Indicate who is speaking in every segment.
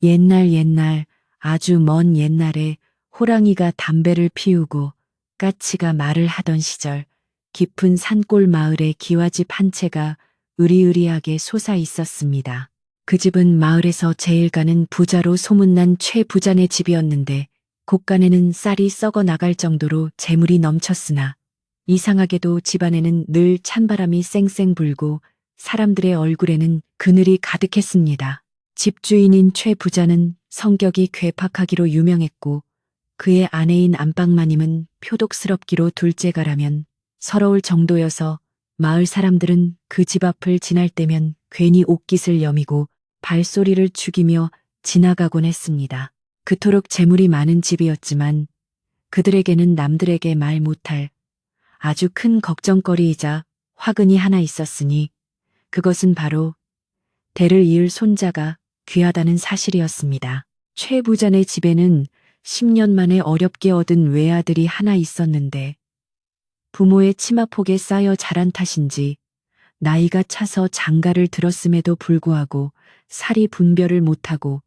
Speaker 1: 옛날 아주 먼 옛날에 호랑이가 담배를 피우고 까치가 말을 하던 시절 깊은 산골 마을에 기와집 한 채가 으리으리하게 솟아 있었습니다. 그 집은 마을에서 제일 가는 부자로 소문난 최 부자네 집이었는데 곳간에는 쌀이 썩어 나갈 정도로 재물이 넘쳤으나 이상하게도 집안에는 늘 찬바람이 쌩쌩 불고 사람들의 얼굴에는 그늘이 가득했습니다. 집주인인 최 부자는 성격이 괴팍하기로 유명했고 그의 아내인 안방마님은 표독스럽기로 둘째가라면 서러울 정도여서 마을 사람들은 그 집 앞을 지날 때면 괜히 옷깃을 여미고 발소리를 죽이며 지나가곤 했습니다. 그토록 재물이 많은 집이었지만 그들에게는 남들에게 말 못할 아주 큰 걱정거리이자 화근이 하나 있었으니 그것은 바로 대를 이을 손자가 귀하다는 사실이었습니다. 최 부자네 집에는 10년 만에 어렵게 얻은 외아들이 하나 있었는데 부모의 치마폭에 쌓여 자란 탓인지 나이가 차서 장가를 들었음에도 불구하고 살이 분별을 못하고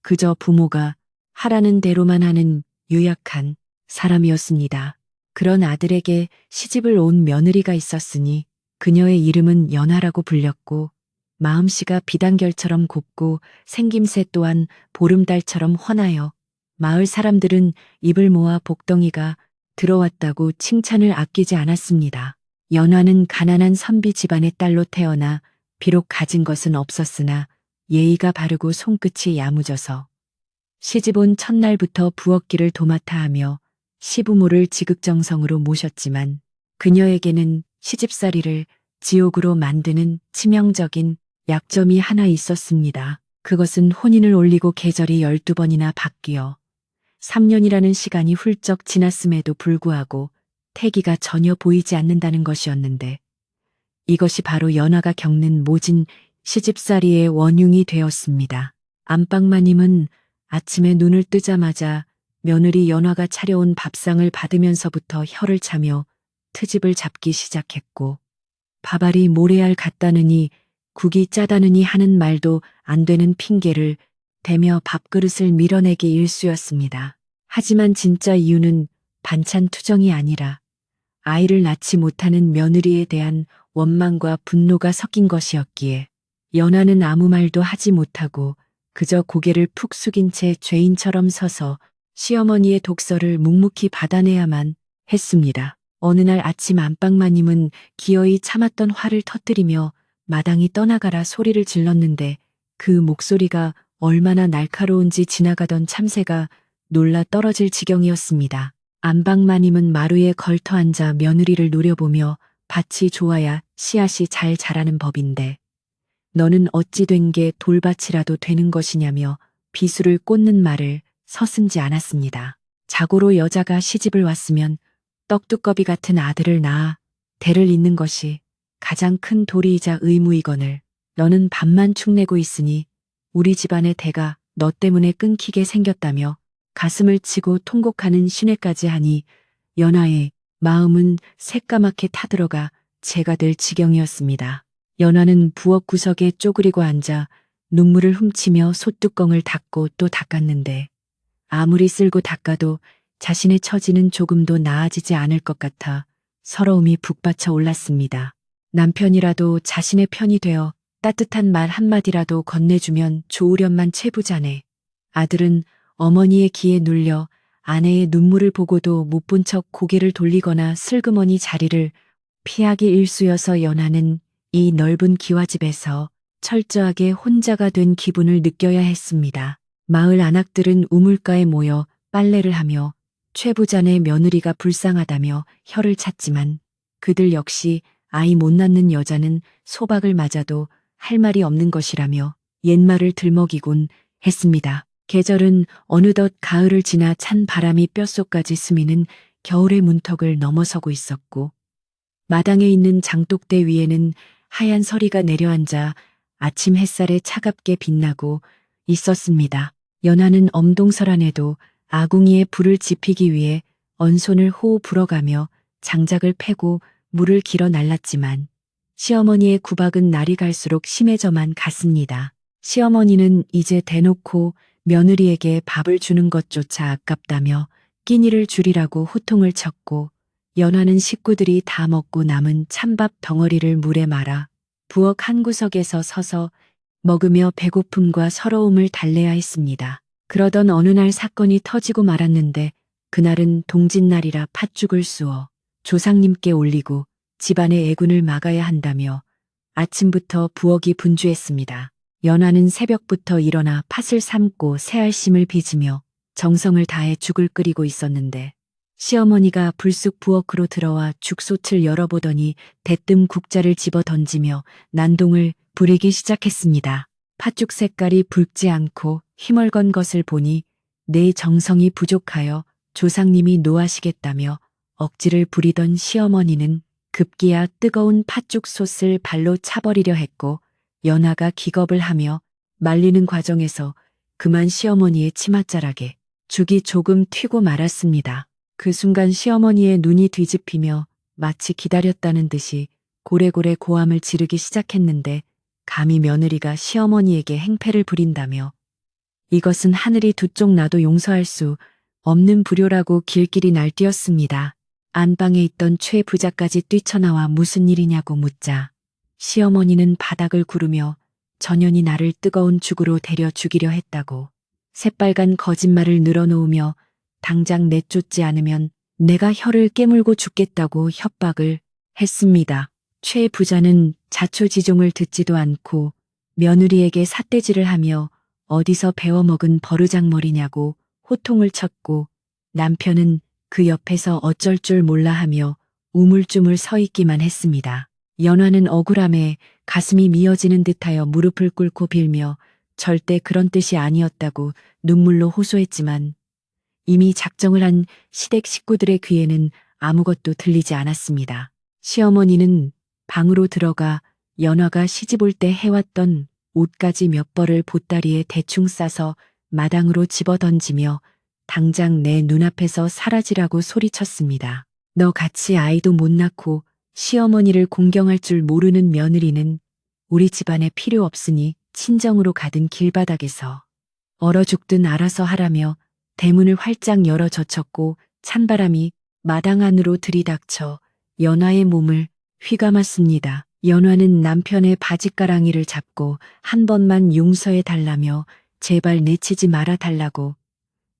Speaker 1: 그저 부모가 하라는 대로만 하는 유약한 사람이었습니다. 그런 아들에게 시집을 온 며느리가 있었으니 그녀의 이름은 연하라고 불렸고 마음씨가 비단결처럼 곱고 생김새 또한 보름달처럼 훤하여 마을 사람들은 입을 모아 복덩이가 들어왔다고 칭찬을 아끼지 않았습니다. 연화는 가난한 선비 집안의 딸로 태어나 비록 가진 것은 없었으나 예의가 바르고 손끝이 야무져서 시집 온 첫날부터 부엌길을 도맡아 하며 시부모를 지극정성으로 모셨지만 그녀에게는 시집살이를 지옥으로 만드는 치명적인 약점이 하나 있었습니다. 그것은 혼인을 올리고 계절이 12번이나 바뀌어 3년이라는 시간이 훌쩍 지났음에도 불구하고 태기가 전혀 보이지 않는다는 것이었는데 이것이 바로 연화가 겪는 모진 시집살이의 원흉이 되었습니다. 안방마님은 아침에 눈을 뜨자마자 며느리 연화가 차려온 밥상을 받으면서부터 혀를 차며 트집을 잡기 시작했고 밥알이 모래알 같다느니 국이 짜다느니 하는 말도 안 되는 핑계를 대며 밥그릇을 밀어내기 일쑤였습니다. 하지만 진짜 이유는 반찬 투정이 아니라 아이를 낳지 못하는 며느리에 대한 원망과 분노가 섞인 것이었기에 연하는 아무 말도 하지 못하고 그저 고개를 푹 숙인 채 죄인처럼 서서 시어머니의 독서를 묵묵히 받아내야만 했습니다. 어느 날 아침 안방마님은 기어이 참았던 화를 터뜨리며 마당이 떠나가라 소리를 질렀는데 그 목소리가 얼마나 날카로운지 지나가던 참새가 놀라 떨어질 지경이었습니다. 안방마님은 마루에 걸터 앉아 며느리를 노려보며 밭이 좋아야 씨앗이 잘 자라는 법인데 너는 어찌 된 게 돌밭이라도 되는 것이냐며 비수를 꽂는 말을 서슴지 않았습니다. 자고로 여자가 시집을 왔으면 떡두꺼비 같은 아들을 낳아 대를 잇는 것이 가장 큰 도리이자 의무이거늘 너는 밥만 축내고 있으니 우리 집안의 대가 너 때문에 끊기게 생겼다며 가슴을 치고 통곡하는 신뢰까지 하니 연화의 마음은 새까맣게 타들어가 재가 될 지경이었습니다. 연화는 부엌 구석에 쪼그리고 앉아 눈물을 훔치며 솥뚜껑을 닦고 또 닦았는데 아무리 쓸고 닦아도 자신의 처지는 조금도 나아지지 않을 것 같아 서러움이 북받쳐 올랐습니다. 남편이라도 자신의 편이 되어 따뜻한 말 한마디라도 건네주면 좋으련만 채부자네. 아들은 어머니의 기에 눌려 아내의 눈물을 보고도 못 본 척 고개를 돌리거나 슬그머니 자리를 피하기 일쑤여서 연하는 이 넓은 기와집에서 철저하게 혼자가 된 기분을 느껴야 했습니다. 마을 안악들은 우물가에 모여 빨래를 하며 최부자네 며느리가 불쌍하다며 혀를 찼지만 그들 역시 아이 못 낳는 여자는 소박을 맞아도 할 말이 없는 것이라며 옛말을 들먹이곤 했습니다. 계절은 어느덧 가을을 지나 찬 바람이 뼛속까지 스미는 겨울의 문턱을 넘어서고 있었고 마당에 있는 장독대 위에는 하얀 서리가 내려앉아 아침 햇살에 차갑게 빛나고 있었습니다. 연하는 엄동설 안에도 아궁이에 불을 지피기 위해 언손을 호호 불어가며 장작을 패고 물을 길어 날랐지만 시어머니의 구박은 날이 갈수록 심해져만 갔습니다. 시어머니는 이제 대놓고 며느리에게 밥을 주는 것조차 아깝다며 끼니를 줄이라고 호통을 쳤고, 연하는 식구들이 다 먹고 남은 찬밥 덩어리를 물에 말아 부엌 한 구석에서 서서 먹으며 배고픔과 서러움을 달래야 했습니다. 그러던 어느 날 사건이 터지고 말았는데, 그날은 동짓날이라 팥죽을 쑤어 조상님께 올리고 집안의 애군을 막아야 한다며 아침부터 부엌이 분주했습니다. 연하는 새벽부터 일어나 팥을 삶고 새알심을 빚으며 정성을 다해 죽을 끓이고 있었는데, 시어머니가 불쑥 부엌으로 들어와 죽솥을 열어보더니 대뜸 국자를 집어 던지며 난동을 부리기 시작했습니다. 팥죽 색깔이 붉지 않고 희멀건 것을 보니 내 정성이 부족하여 조상님이 노하시겠다며 억지를 부리던 시어머니는 급기야 뜨거운 팥죽 솥을 발로 차버리려 했고, 연하가 기겁을 하며 말리는 과정에서 그만 시어머니의 치맛자락에 죽이 조금 튀고 말았습니다. 그 순간 시어머니의 눈이 뒤집히며 마치 기다렸다는 듯이 고래고래 고함을 지르기 시작했는데, 감히 며느리가 시어머니에게 행패를 부린다며 이것은 하늘이 두 쪽 나도 용서할 수 없는 불효라고 길길이 날뛰었습니다. 안방에 있던 최 부자까지 뛰쳐나와 무슨 일이냐고 묻자 시어머니는 바닥을 구르며 전연이 나를 뜨거운 죽으로 데려 죽이려 했다고 새빨간 거짓말을 늘어놓으며 당장 내쫓지 않으면 내가 혀를 깨물고 죽겠다고 협박을 했습니다. 최 부자는 자초지종을 듣지도 않고 며느리에게 삿대질을 하며 어디서 배워먹은 버르장머리냐고 호통을 쳤고, 남편은 그 옆에서 어쩔 줄 몰라 하며 우물쭈물 서 있기만 했습니다. 연화는 억울함에 가슴이 미어지는 듯하여 무릎을 꿇고 빌며 절대 그런 뜻이 아니었다고 눈물로 호소했지만, 이미 작정을 한 시댁 식구들의 귀에는 아무것도 들리지 않았습니다. 시어머니는 방으로 들어가 연화가 시집올 때 해왔던 옷가지 몇 벌을 보따리에 대충 싸서 마당으로 집어던지며 당장 내 눈앞에서 사라지라고 소리쳤습니다. 너 같이 아이도 못 낳고 시어머니를 공경할 줄 모르는 며느리는 우리 집안에 필요 없으니 친정으로 가든 길바닥에서 얼어 죽든 알아서 하라며 대문을 활짝 열어 젖혔고, 찬바람이 마당 안으로 들이닥쳐 연화의 몸을 휘감았습니다. 연화는 남편의 바짓가랑이를 잡고 한 번만 용서해 달라며 제발 내치지 말아 달라고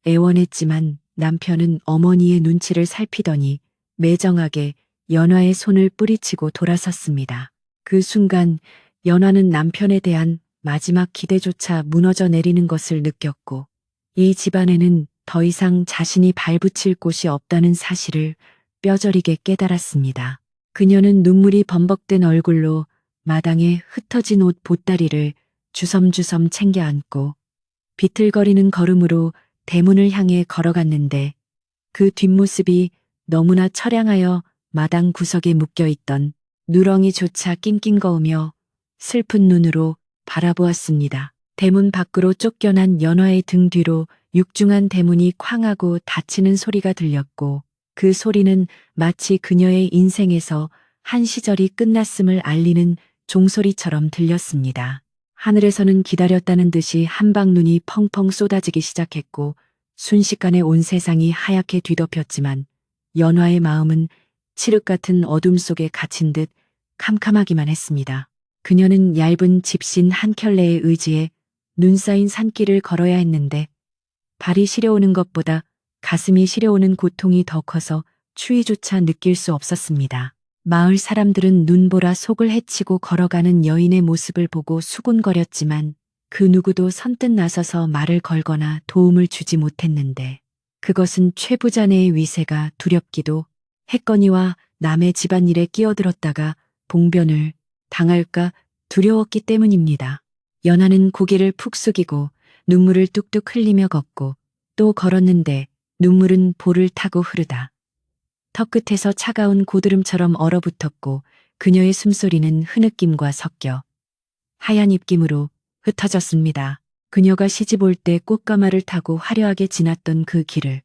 Speaker 1: 애원했지만, 남편은 어머니의 눈치를 살피더니 매정하게 연화의 손을 뿌리치고 돌아섰습니다. 그 순간 연화는 남편에 대한 마지막 기대조차 무너져 내리는 것을 느꼈고, 이 집안에는 더 이상 자신이 발붙일 곳이 없다는 사실을 뼈저리게 깨달았습니다. 그녀는 눈물이 범벅된 얼굴로 마당에 흩어진 옷 보따리를 주섬주섬 챙겨 안고 비틀거리는 걸음으로 대문을 향해 걸어갔는데, 그 뒷모습이 너무나 처량하여 마당 구석에 묶여있던 누렁이조차 낑낑거우며 슬픈 눈으로 바라보았습니다. 대문 밖으로 쫓겨난 연화의 등 뒤로 육중한 대문이 쾅 하고 닫히는 소리가 들렸고, 그 소리는 마치 그녀의 인생에서 한 시절이 끝났음을 알리는 종소리처럼 들렸습니다. 하늘에서는 기다렸다는 듯이 한방눈이 펑펑 쏟아지기 시작했고, 순식간에 온 세상이 하얗게 뒤덮였지만 연화의 마음은 칠흑 같은 어둠 속에 갇힌 듯 캄캄하기만 했습니다. 그녀는 얇은 집신 한 켤레에 의지해 눈 쌓인 산길을 걸어야 했는데, 발이 시려오는 것보다 가슴이 시려오는 고통이 더 커서 추위조차 느낄 수 없었습니다. 마을 사람들은 눈보라 속을 헤치고 걸어가는 여인의 모습을 보고 수군거렸지만 그 누구도 선뜻 나서서 말을 걸거나 도움을 주지 못했는데, 그것은 최 부자네의 위세가 두렵기도 했거니와 남의 집안일에 끼어들었다가 봉변을 당할까 두려웠기 때문입니다. 연하는 고개를 푹 숙이고 눈물을 뚝뚝 흘리며 걷고 또 걸었는데, 눈물은 볼을 타고 흐르다 턱끝에서 차가운 고드름처럼 얼어붙었고, 그녀의 숨소리는 흐느낌과 섞여 하얀 입김으로 흩어졌습니다. 그녀가 시집올 때 꽃가마를 타고 화려하게 지났던 그 길을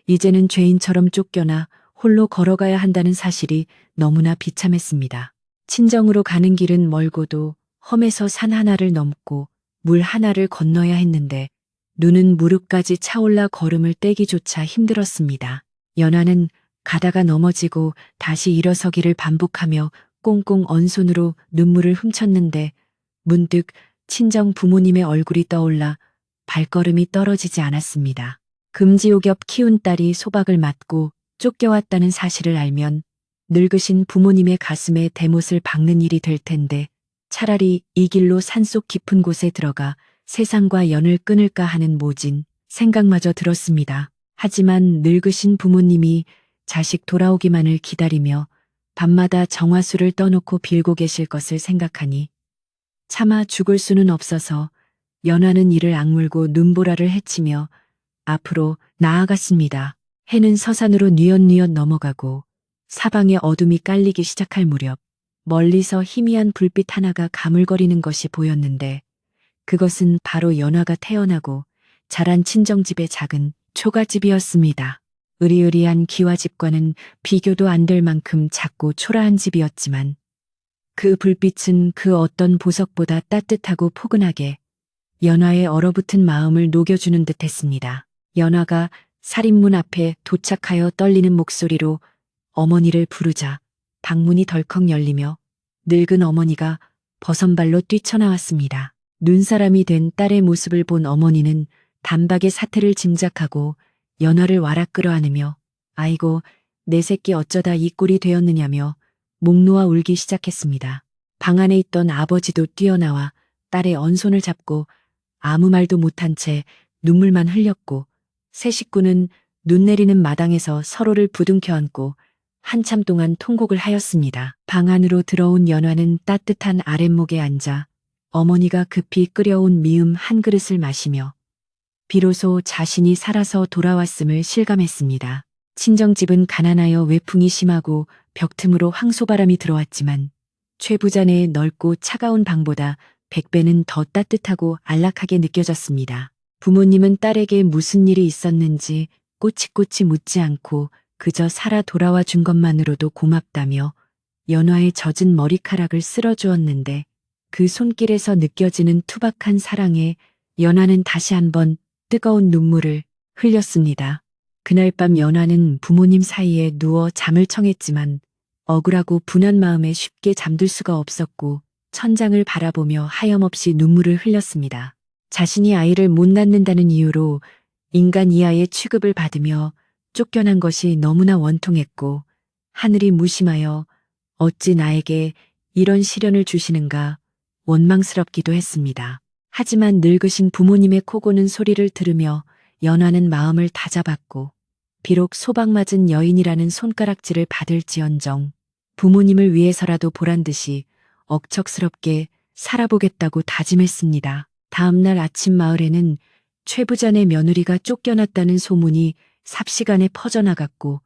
Speaker 1: 이제는 죄인처럼 쫓겨나 홀로 걸어가야 한다는 사실이 너무나 비참했습니다. 친정으로 가는 길은 멀고도 험해서 산 하나를 넘고 물 하나를 건너야 했는데 눈은 무릎까지 차올라 걸음을 떼기조차 힘들었습니다. 연화는 가다가 넘어지고 다시 일어서기를 반복하며 꽁꽁 언 손으로 눈물을 훔쳤는데 문득 친정 부모님의 얼굴이 떠올라 발걸음이 떨어지지 않았습니다. 금지옥엽 키운 딸이 소박을 맞고 쫓겨왔다는 사실을 알면 늙으신 부모님의 가슴에 대못을 박는 일이 될 텐데 차라리 이 길로 산속 깊은 곳에 들어가 세상과 연을 끊을까 하는 모진 생각마저 들었습니다. 하지만 늙으신 부모님이 자식 돌아오기만을 기다리며 밤마다 정화수를 떠놓고 빌고 계실 것을 생각하니 차마 죽을 수는 없어서 연화는 이를 악물고 눈보라를 헤치며 앞으로 나아갔습니다. 해는 서산으로 뉘엿뉘엿 넘어가고 사방에 어둠이 깔리기 시작할 무렵 멀리서 희미한 불빛 하나가 가물거리는 것이 보였는데 그것은 바로 연화가 태어나고 자란 친정집의 작은 초가집이었습니다. 으리으리한 기와집과는 비교도 안 될 만큼 작고 초라한 집이었지만 그 불빛은 그 어떤 보석보다 따뜻하고 포근하게 연화의 얼어붙은 마음을 녹여주는 듯 했습니다. 연화가 살인문 앞에 도착하여 떨리는 목소리로 어머니를 부르자 방문이 덜컥 열리며 늙은 어머니가 버선발로 뛰쳐나왔습니다. 눈사람이 된 딸의 모습을 본 어머니는 단박에 사태를 짐작하고 연화를 와락 끌어안으며 아이고 내 새끼 어쩌다 이 꼴이 되었느냐며 목 놓아 울기 시작했습니다. 방 안에 있던 아버지도 뛰어나와 딸의 언손을 잡고 아무 말도 못한 채 눈물만 흘렸고 세 식구는 눈 내리는 마당에서 서로를 부둥켜 안고 한참 동안 통곡을 하였습니다. 방 안으로 들어온 연화는 따뜻한 아랫목에 앉아 어머니가 급히 끓여온 미음 한 그릇을 마시며 비로소 자신이 살아서 돌아왔음을 실감했습니다. 친정집은 가난하여 외풍이 심하고 벽 틈으로 황소바람이 들어왔지만 최 부자네의 넓고 차가운 방보다 100배는 더 따뜻하고 안락하게 느껴졌습니다. 부모님은 딸에게 무슨 일이 있었는지 꼬치꼬치 묻지 않고 그저 살아 돌아와 준 것만으로도 고맙다며 연화의 젖은 머리카락을 쓸어주었는데 그 손길에서 느껴지는 투박한 사랑에 연화는 다시 한번 뜨거운 눈물을 흘렸습니다. 그날 밤 연화는 부모님 사이에 누워 잠을 청했지만 억울하고 분한 마음에 쉽게 잠들 수가 없었고 천장을 바라보며 하염없이 눈물을 흘렸습니다. 자신이 아이를 못 낳는다는 이유로 인간 이하의 취급을 받으며 쫓겨난 것이 너무나 원통했고 하늘이 무심하여 어찌 나에게 이런 시련을 주시는가 원망스럽기도 했습니다. 하지만 늙으신 부모님의 코고는 소리를 들으며 연화는 마음을 다잡았고 비록 소박맞은 여인이라는 손가락질을 받을지언정 부모님을 위해서라도 보란듯이 억척스럽게 살아보겠다고 다짐했습니다. 다음날 아침 마을에는 최 부자네 며느리가 쫓겨났다는 소문이 삽시간에 퍼져나갔고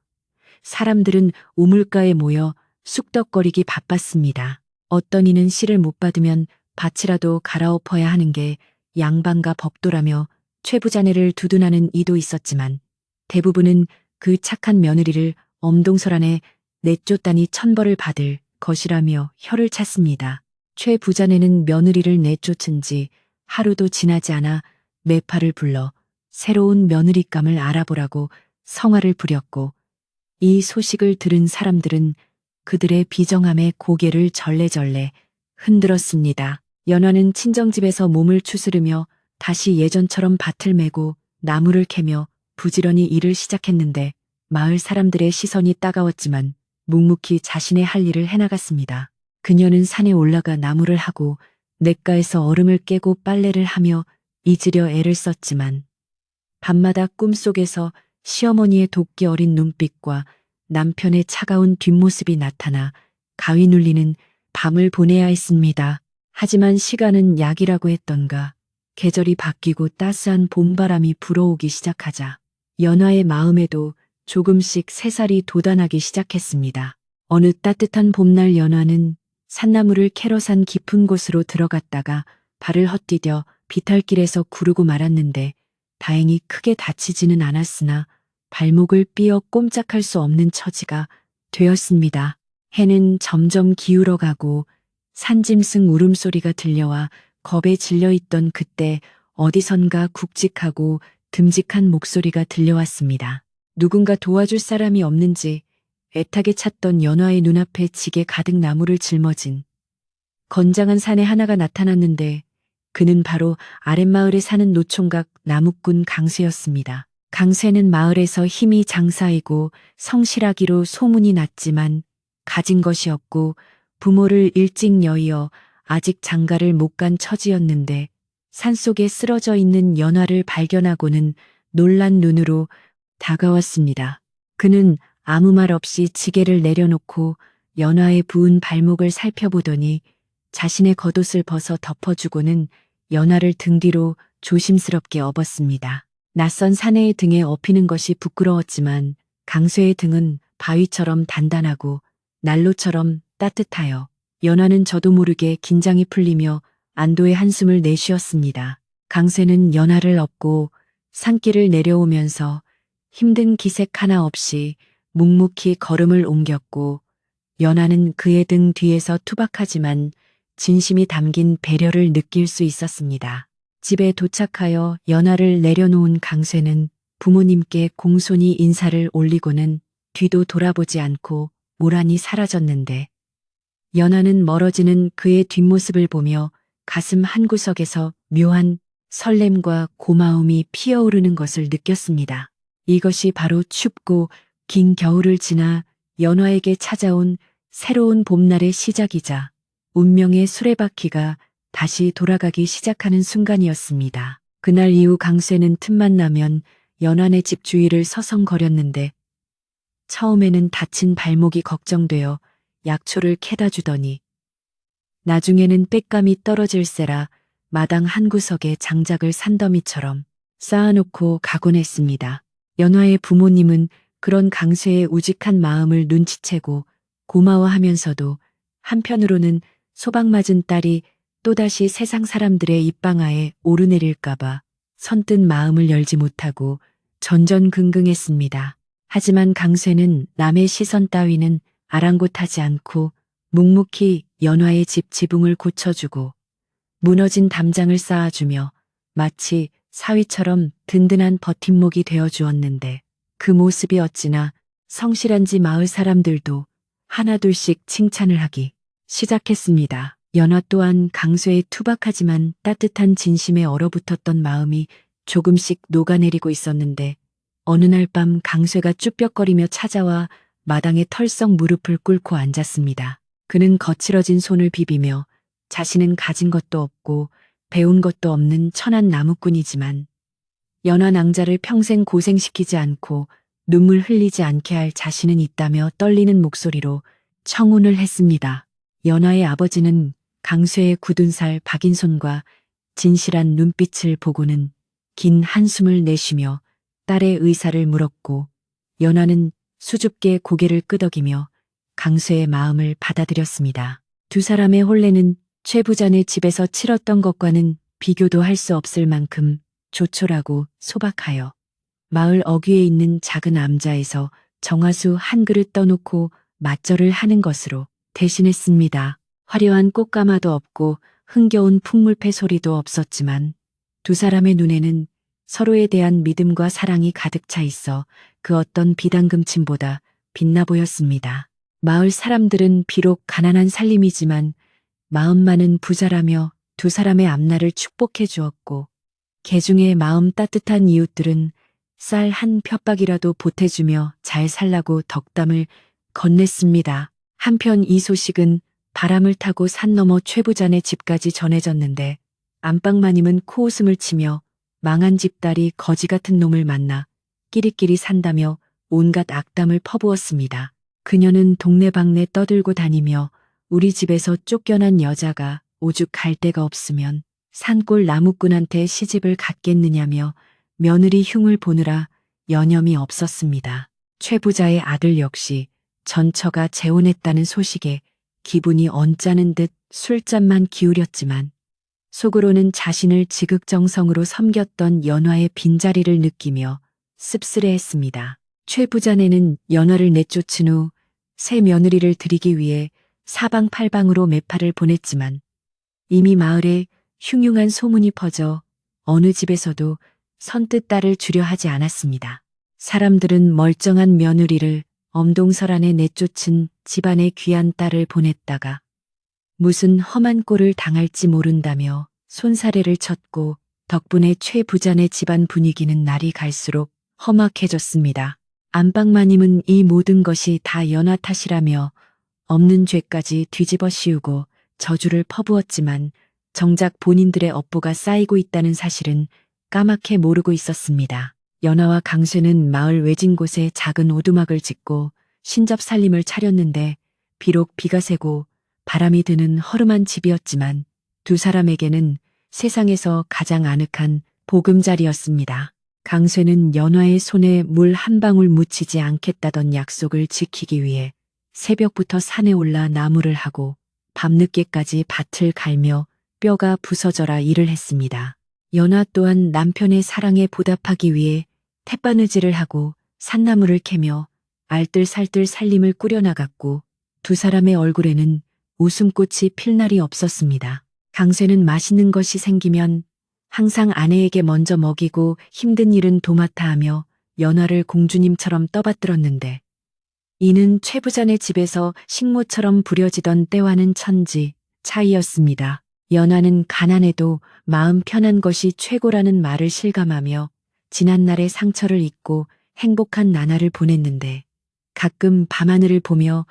Speaker 1: 사람들은 우물가에 모여 쑥덕거리기 바빴습니다. 어떤 이는 시를 못 받으면 밭이라도 갈아엎어야 하는 게 양반과 법도라며 최 부자네를 두둔하는 이도 있었지만 대부분은 그 착한 며느리를 엄동설 안에 내쫓다니 천벌을 받을 것이라며 혀를 찼습니다. 최 부자네는 며느리를 내쫓은 지 하루도 지나지 않아 매파를 불러 새로운 며느리감을 알아보라고 성화를 부렸고 이 소식을 들은 사람들은 그들의 비정함에 고개를 절레절레 흔들었습니다. 연화는 친정집에서 몸을 추스르며 다시 예전처럼 밭을 메고 나무를 캐며 부지런히 일을 시작했는데 마을 사람들의 시선이 따가웠지만 묵묵히 자신의 할 일을 해나갔습니다. 그녀는 산에 올라가 나무를 하고 냇가에서 얼음을 깨고 빨래를 하며 잊으려 애를 썼지만 밤마다 꿈속에서 시어머니의 돕기 어린 눈빛과 남편의 차가운 뒷모습이 나타나 가위 눌리는 밤을 보내야 했습니다. 하지만 시간은 약이라고 했던가 계절이 바뀌고 따스한 봄바람이 불어오기 시작하자 연화의 마음에도 조금씩 새살이 돋아나기 시작했습니다. 어느 따뜻한 봄날 연화는 산나물을 캐러 산 깊은 곳으로 들어갔다가 발을 헛디뎌 비탈길에서 구르고 말았는데 다행히 크게 다치지는 않았으나 발목을 삐어 꼼짝할 수 없는 처지가 되었습니다. 해는 점점 기울어가고 산짐승 울음소리가 들려와 겁에 질려 있던 그때 어디선가 굵직하고 듬직한 목소리가 들려왔습니다. 누군가 도와줄 사람이 없는지 애타게 찾던 연화의 눈앞에 지게 가득 나무를 짊어진 건장한 사내 하나가 나타났는데 그는 바로 아랫마을에 사는 노총각 나무꾼 강쇠였습니다. 강쇠는 마을에서 힘이 장사이고 성실하기로 소문이 났지만 가진 것이 없고 부모를 일찍 여의어 아직 장가를 못 간 처지였는데 산속에 쓰러져 있는 연화를 발견하고는 놀란 눈으로 다가왔습니다. 그는 아무 말 없이 지게를 내려놓고 연화의 부은 발목을 살펴보더니 자신의 겉옷을 벗어 덮어주고는 연화를 등 뒤로 조심스럽게 업었습니다. 낯선 사내의 등에 업히는 것이 부끄러웠지만 강쇠의 등은 바위처럼 단단하고 난로처럼 따뜻하여 연화는 저도 모르게 긴장이 풀리며 안도의 한숨을 내쉬었습니다. 강쇠는 연화를 업고 산길을 내려오면서 힘든 기색 하나 없이 묵묵히 걸음을 옮겼고 연화는 그의 등 뒤에서 투박하지만 진심이 담긴 배려를 느낄 수 있었습니다. 집에 도착하여 연화를 내려놓은 강쇠는 부모님께 공손히 인사를 올리고는 뒤도 돌아보지 않고 모란히 사라졌는데 연화는 멀어지는 그의 뒷모습을 보며 가슴 한구석에서 묘한 설렘과 고마움이 피어오르는 것을 느꼈습니다. 이것이 바로 춥고 긴 겨울을 지나 연화에게 찾아온 새로운 봄날의 시작이자 운명의 수레바퀴가 다시 돌아가기 시작하는 순간이었습니다. 그날 이후 강쇠는 틈만 나면 연화네 집 주위를 서성거렸는데 처음에는 다친 발목이 걱정되어 약초를 캐다 주더니 나중에는 빽감이 떨어질세라 마당 한구석에 장작을 산더미처럼 쌓아놓고 가곤 했습니다. 연화의 부모님은 그런 강쇠의 우직한 마음을 눈치채고 고마워하면서도 한편으로는 소박맞은 딸이 또다시 세상 사람들의 입방아에 오르내릴까봐 선뜻 마음을 열지 못하고 전전긍긍했습니다. 하지만 강쇠는 남의 시선 따위는 아랑곳하지 않고 묵묵히 연화의 집 지붕을 고쳐주고 무너진 담장을 쌓아주며 마치 사위처럼 든든한 버팀목이 되어주었는데 그 모습이 어찌나 성실한지 마을 사람들도 하나둘씩 칭찬을 하기 시작했습니다. 연화 또한 강쇠의 투박하지만 따뜻한 진심에 얼어붙었던 마음이 조금씩 녹아내리고 있었는데 어느 날 밤 강쇠가 쭈뼛거리며 찾아와 마당에 털썩 무릎을 꿇고 앉았습니다. 그는 거칠어진 손을 비비며 자신은 가진 것도 없고 배운 것도 없는 천한 나무꾼이지만 연화 낭자를 평생 고생시키지 않고 눈물 흘리지 않게 할 자신은 있다며 떨리는 목소리로 청혼을 했습니다. 연화의 아버지는 강쇠의 굳은 살 박인 손과 진실한 눈빛을 보고는 긴 한숨을 내쉬며 딸의 의사를 물었고 연화는 수줍게 고개를 끄덕이며 강쇠의 마음을 받아들였습니다. 두 사람의 혼례는 최 부자네 집에서 치렀던 것과는 비교도 할 수 없을 만큼 조촐하고 소박하여 마을 어귀에 있는 작은 암자에서 정화수 한 그릇 떠놓고 맞절을 하는 것으로 대신했습니다. 화려한 꽃가마도 없고 흥겨운 풍물패 소리도 없었지만 두 사람의 눈에는 서로에 대한 믿음과 사랑이 가득 차 있어 그 어떤 비단금침보다 빛나 보였습니다. 마을 사람들은 비록 가난한 살림이지만 마음만은 부자라며 두 사람의 앞날을 축복해 주었고 개중에 마음 따뜻한 이웃들은 쌀 한 혓박이라도 보태주며 잘 살라고 덕담을 건넸습니다. 한편 이 소식은 바람을 타고 산 너머 최 부자네 집까지 전해졌는데 안방마님은 코웃음을 치며 망한 집딸이 거지 같은 놈을 만나 끼리끼리 산다며 온갖 악담을 퍼부었습니다. 그녀는 동네방네 떠들고 다니며 우리 집에서 쫓겨난 여자가 오죽 갈 데가 없으면 산골 나무꾼한테 시집을 갔겠느냐며 며느리 흉을 보느라 여념이 없었습니다. 최 부자의 아들 역시 전처가 재혼했다는 소식에 기분이 언짢은 듯 술잔만 기울였지만 속으로는 자신을 지극정성으로 섬겼던 연화의 빈자리를 느끼며 씁쓸해했습니다. 최 부자네는 연화를 내쫓은 후 새 며느리를 들이기 위해 사방팔방으로 매파를 보냈지만 이미 마을에 흉흉한 소문이 퍼져 어느 집에서도 선뜻 딸을 주려 하지 않았습니다. 사람들은 멀쩡한 며느리를 엄동설안에 내쫓은 집안의 귀한 딸을 보냈다가 무슨 험한 꼴을 당할지 모른다며 손사래를 쳤고 덕분에 최 부자네 집안 분위기는 날이 갈수록 험악해졌습니다. 안방마님은 이 모든 것이 다 연화 탓이라며 없는 죄까지 뒤집어 씌우고 저주를 퍼부었지만 정작 본인들의 업보가 쌓이고 있다는 사실은 까맣게 모르고 있었습니다. 연화와 강쇠는 마을 외진 곳에 작은 오두막을 짓고 신접살림을 차렸는데 비록 비가 새고 바람이 드는 허름한 집이었지만 두 사람에게는 세상에서 가장 아늑한 보금자리였습니다. 강쇠는 연화의 손에 물 한 방울 묻히지 않겠다던 약속을 지키기 위해 새벽부터 산에 올라 나무를 하고 밤늦게까지 밭을 갈며 뼈가 부서져라 일을 했습니다. 연화 또한 남편의 사랑에 보답하기 위해 햇바느질을 하고 산나물을 캐며 알뜰살뜰 살림을 꾸려나갔고 두 사람의 얼굴에는 웃음꽃이 필 날이 없었습니다. 강쇠는 맛있는 것이 생기면 항상 아내에게 먼저 먹이고 힘든 일은 도맡아 하며 연화를 공주님처럼 떠받들었는데 이는 최 부자네 집에서 식모처럼 부려지던 때와는 천지 차이였습니다. 연화는 가난해도 마음 편한 것이 최고라는 말을 실감하며 지난날의 상처를 잊고 행복한 나날을 보냈는데 가끔 밤하늘을 보며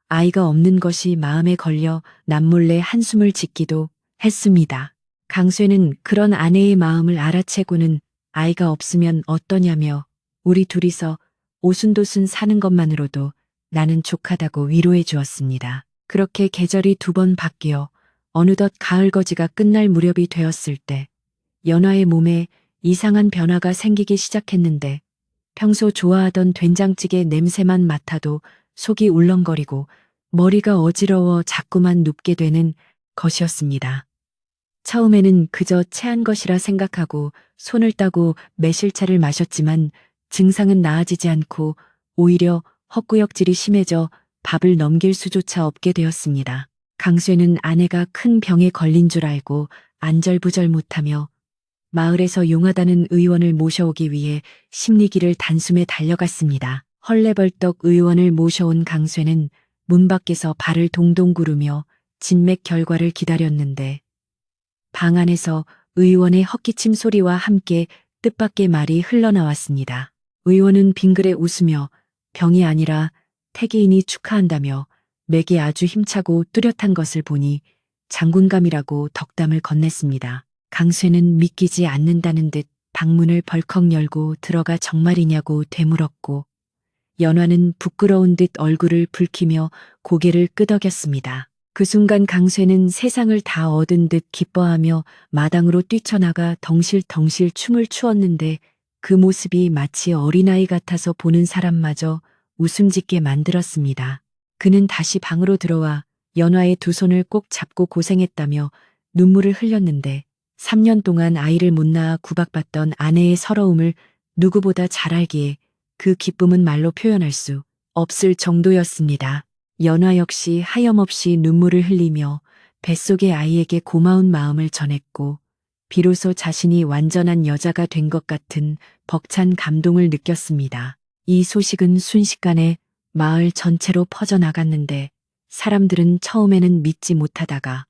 Speaker 1: 아이가 없는 것이 마음에 걸려 남몰래 한숨을 짓기도 했습니다. 강쇠는 그런 아내의 마음을 알아채고는 아이가 없으면 어떠냐며 우리 둘이서 오순도순 사는 것만으로도 나는 족하다고 위로해 주었습니다. 그렇게 계절이 두 번 바뀌어 어느덧 가을거지가 끝날 무렵이 되었을 때 연화의 몸에 이상한 변화가 생기기 시작했는데 평소 좋아하던 된장찌개 냄새만 맡아도 속이 울렁거리고 머리가 어지러워 자꾸만 눕게 되는 것이었습니다. 처음에는 그저 체한 것이라 생각하고 손을 따고 매실차를 마셨지만 증상은 나아지지 않고 오히려 헛구역질이 심해져 밥을 넘길 수조차 없게 되었습니다. 강쇠는 아내가 큰 병에 걸린 줄 알고 안절부절 못하며 마을에서 용하다는 의원을 모셔오기 위해 심리기를 단숨에 달려갔습니다. 헐레벌떡 의원을 모셔온 강쇠는 문 밖에서 발을 동동 구르며 진맥 결과를 기다렸는데 방 안에서 의원의 헛기침 소리와 함께 뜻밖의 말이 흘러나왔습니다. 의원은 빙그레 웃으며 병이 아니라 태계인이 축하한다며 맥이 아주 힘차고 뚜렷한 것을 보니 장군감이라고 덕담을 건넸습니다. 강쇠는 믿기지 않는다는 듯 방문을 벌컥 열고 들어가 정말이냐고 되물었고 연화는 부끄러운 듯 얼굴을 붉히며 고개를 끄덕였습니다. 그 순간 강쇠는 세상을 다 얻은 듯 기뻐하며 마당으로 뛰쳐나가 덩실덩실 춤을 추었는데 그 모습이 마치 어린아이 같아서 보는 사람마저 웃음 짓게 만들었습니다. 그는 다시 방으로 들어와 연화의 두 손을 꼭 잡고 고생했다며 눈물을 흘렸는데 3년 동안 아이를 못 낳아 구박받던 아내의 서러움을 누구보다 잘 알기에 그 기쁨은 말로 표현할 수 없을 정도였습니다. 연화 역시 하염없이 눈물을 흘리며 뱃속의 아이에게 고마운 마음을 전했고 비로소 자신이 완전한 여자가 된 것 같은 벅찬 감동을 느꼈습니다. 이 소식은 순식간에 마을 전체로 퍼져나갔는데 사람들은 처음에는 믿지 못하다가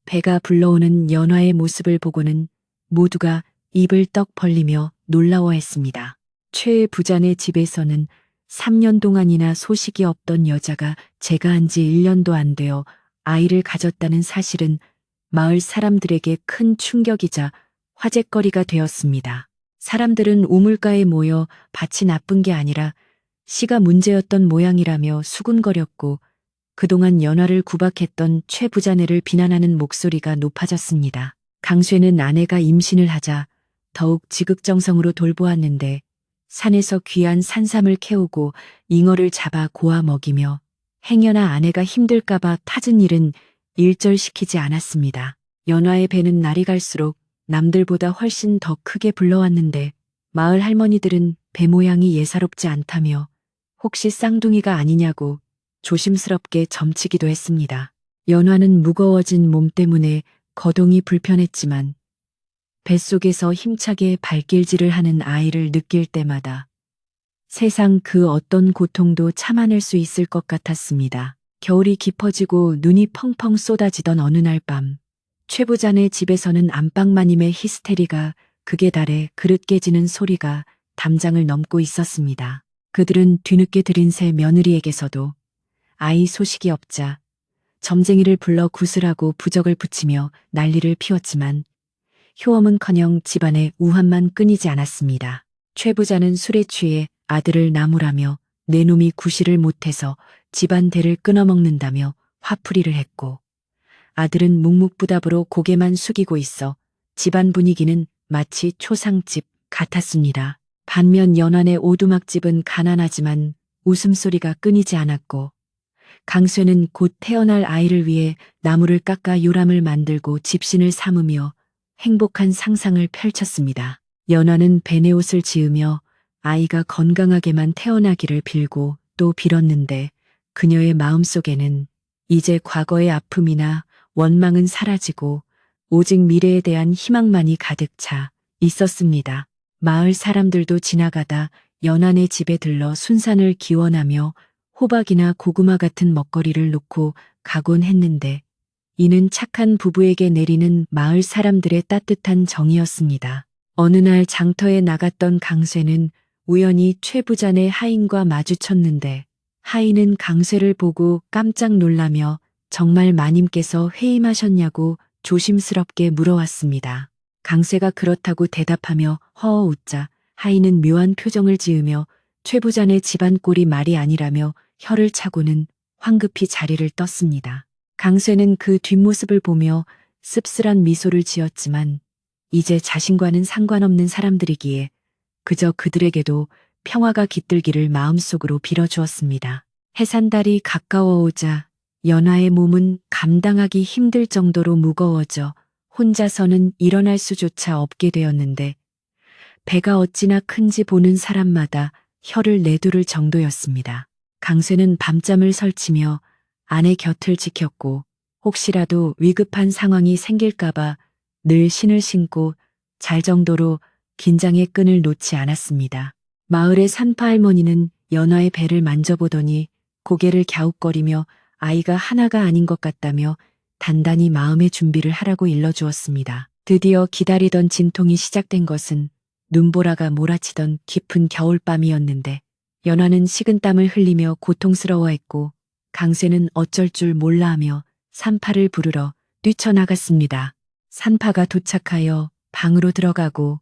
Speaker 1: 배가 불러오는 연화의 모습을 보고는 모두가 입을 떡 벌리며 놀라워했습니다. 최 부자네 집에서는 3년 동안이나 소식이 없던 여자가 재가한 지 1년도 안 되어 아이를 가졌다는 사실은 마을 사람들에게 큰 충격이자 화제거리가 되었습니다. 사람들은 우물가에 모여 밭이 나쁜 게 아니라 씨가 문제였던 모양이라며 수군거렸고 그동안 연화를 구박했던 최 부자네를 비난하는 목소리가 높아졌습니다. 강쇠는 아내가 임신을 하자 더욱 지극정성으로 돌보았는데 산에서 귀한 산삼을 캐오고 잉어를 잡아 고아 먹이며 행여나 아내가 힘들까봐 타진 일은 일절시키지 않았습니다. 연화의 배는 날이 갈수록 남들보다 훨씬 더 크게 불러왔는데 마을 할머니들은 배 모양이 예사롭지 않다며 혹시 쌍둥이가 아니냐고 조심스럽게 점치기도 했습니다. 연화는 무거워진 몸 때문에 거동이 불편했지만 뱃속에서 힘차게 발길질을 하는 아이를 느낄 때마다 세상 그 어떤 고통도 참아낼 수 있을 것 같았습니다. 겨울이 깊어지고 눈이 펑펑 쏟아지던 어느 날 밤, 최 부자네 집에서는 안방마님의 히스테리가 극에 달해 그릇 깨지는 소리가 담장을 넘고 있었습니다. 그들은 뒤늦게 들인 새 며느리에게서도 아이 소식이 없자 점쟁이를 불러 구슬하고 부적을 붙이며 난리를 피웠지만 효험은커녕 집안의 우환만 끊이지 않았습니다. 최 부자는 술에 취해 아들을 나무라며 내 놈이 구실을 못해서 집안 대를 끊어먹는다며 화풀이를 했고, 아들은 묵묵부답으로 고개만 숙이고 있어 집안 분위기는 마치 초상집 같았습니다. 반면 연안의 오두막집은 가난하지만 웃음소리가 끊이지 않았고, 강쇠는 곧 태어날 아이를 위해 나무를 깎아 요람을 만들고 집신을 삼으며 행복한 상상을 펼쳤습니다. 연화는 베네옷을 지으며 아이가 건강하게만 태어나기를 빌고 또 빌었는데 그녀의 마음속에는 이제 과거의 아픔이나 원망은 사라지고 오직 미래에 대한 희망만이 가득 차 있었습니다. 마을 사람들도 지나가다 연안의 집에 들러 순산을 기원하며 호박이나 고구마 같은 먹거리를 놓고 가곤 했는데 이는 착한 부부에게 내리는 마을 사람들의 따뜻한 정이었습니다. 어느 날 장터에 나갔던 강쇠는 우연히 최 부자네 하인과 마주쳤는데 하인은 강쇠를 보고 깜짝 놀라며 정말 마님께서 회임하셨냐고 조심스럽게 물어왔습니다. 강쇠가 그렇다고 대답하며 허어 웃자 하인은 묘한 표정을 지으며 최 부자네 집안 꼴이 말이 아니라며 혀를 차고는 황급히 자리를 떴습니다. 강쇠는 그 뒷모습을 보며 씁쓸한 미소를 지었지만 이제 자신과는 상관없는 사람들이기에 그저 그들에게도 평화가 깃들기를 마음속으로 빌어주었습니다. 해산달이 가까워오자 연화의 몸은 감당하기 힘들 정도로 무거워져 혼자서는 일어날 수조차 없게 되었는데 배가 어찌나 큰지 보는 사람마다 혀를 내두를 정도였습니다. 강쇠는 밤잠을 설치며 아내 곁을 지켰고 혹시라도 위급한 상황이 생길까봐 늘 신을 신고 잘 정도로 긴장의 끈을 놓지 않았습니다. 마을의 산파 할머니는 연화의 배를 만져보더니 고개를 갸웃거리며 아이가 하나가 아닌 것 같다며 단단히 마음의 준비를 하라고 일러주었습니다. 드디어 기다리던 진통이 시작된 것은 눈보라가 몰아치던 깊은 겨울밤이었는데 연화는 식은땀을 흘리며 고통스러워했고 강쇠는 어쩔 줄 몰라 하며 산파를 부르러 뛰쳐나갔습니다. 산파가 도착하여 방으로 들어가고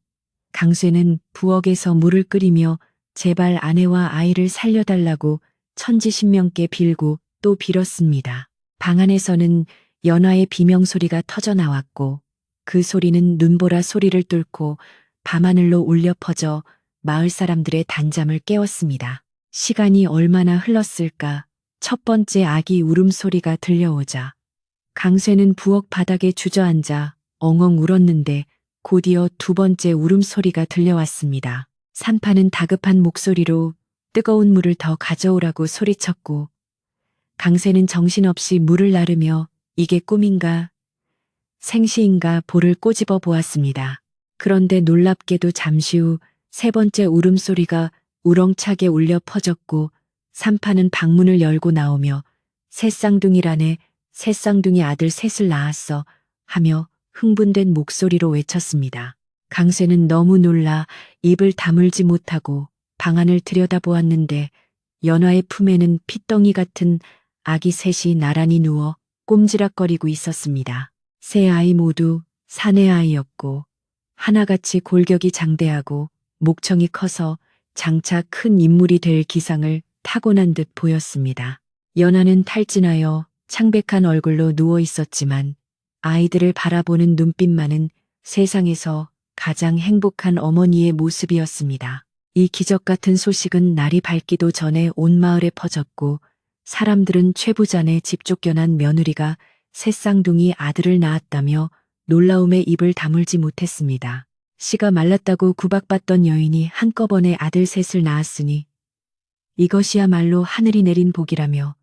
Speaker 1: 강쇠는 부엌에서 물을 끓이며 제발 아내와 아이를 살려달라고 천지신명께 빌고 또 빌었습니다. 방 안에서는 연화의 비명소리가 터져나왔고 그 소리는 눈보라 소리를 뚫고 밤하늘로 울려 퍼져 마을 사람들의 단잠을 깨웠습니다. 시간이 얼마나 흘렀을까 첫 번째 아기 울음소리가 들려오자 강쇠는 부엌 바닥에 주저앉아 엉엉 울었는데 곧이어 두 번째 울음소리가 들려왔습니다. 산파는 다급한 목소리로 뜨거운 물을 더 가져오라고 소리쳤고 강쇠는 정신없이 물을 나르며 이게 꿈인가 생시인가 볼을 꼬집어 보았습니다. 그런데 놀랍게도 잠시 후 세 번째 울음소리가 우렁차게 울려 퍼졌고 산파는 방문을 열고 나오며 새쌍둥이라네 새쌍둥이 아들 셋을 낳았어 하며 흥분된 목소리로 외쳤습니다. 강쇠는 너무 놀라 입을 다물지 못하고 방 안을 들여다보았는데 연화의 품에는 핏덩이 같은 아기 셋이 나란히 누워 꼼지락거리고 있었습니다. 세 아이 모두 사내 아이였고 하나같이 골격이 장대하고 목청이 커서 장차 큰 인물이 될 기상을 타고난 듯 보였습니다. 연화는 탈진하여 창백한 얼굴로 누워 있었지만 아이들을 바라보는 눈빛만은 세상에서 가장 행복한 어머니의 모습이었습니다. 이 기적 같은 소식은 날이 밝기도 전에 온 마을에 퍼졌고 사람들은 최 부자네 집 쫓겨난 며느리가 새쌍둥이 아들을 낳았다며 놀라움에 입을 다물지 못했습니다. 씨가 말랐다고 구박받던 여인이 한꺼번에 아들 셋을 낳았으니 이것이야말로 하늘이 내린 복이라며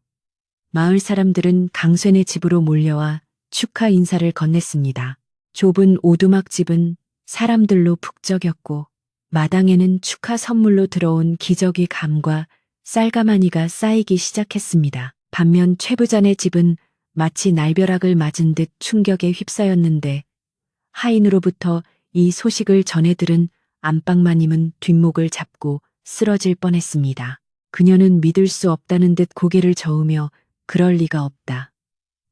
Speaker 1: 마을 사람들은 강쇠네 집으로 몰려와 축하 인사를 건넸습니다. 좁은 오두막집은 사람들로 북적였고 마당에는 축하 선물로 들어온 기저귀 감과 쌀가마니가 쌓이기 시작했습니다. 반면 최 부자네 집은 마치 날벼락을 맞은 듯 충격에 휩싸였는데 하인으로부터 이 소식을 전해 들은 안방마님은 뒷목을 잡고 쓰러질 뻔했습니다. 그녀는 믿을 수 없다는 듯 고개를 저으며 그럴 리가 없다.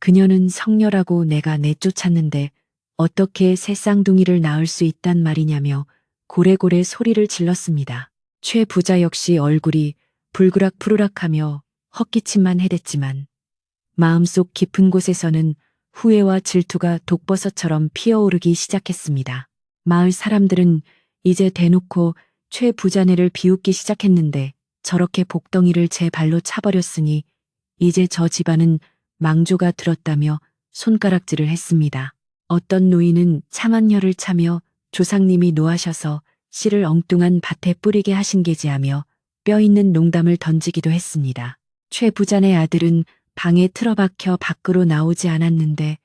Speaker 1: 그녀는 성녀라고 내가 내쫓았는데 어떻게 새 쌍둥이를 낳을 수 있단 말이냐며 고래고래 소리를 질렀습니다. 최 부자 역시 얼굴이 불그락푸르락하며 헛기침만 해댔지만 마음속 깊은 곳에서는 후회와 질투가 독버섯처럼 피어오르기 시작했습니다. 마을 사람들은 이제 대놓고 최 부자네를 비웃기 시작했는데 저렇게 복덩이를 제 발로 차버렸으니 이제 저 집안은 망조가 들었다며 손가락질을 했습니다. 어떤 노인은 참한 혀를 차며 조상님이 노하셔서 씨를 엉뚱한 밭에 뿌리게 하신 게지하며 뼈 있는 농담을 던지기도 했습니다. 최 부자네 아들은 방에 틀어박혀 밖으로 나오지 않았는데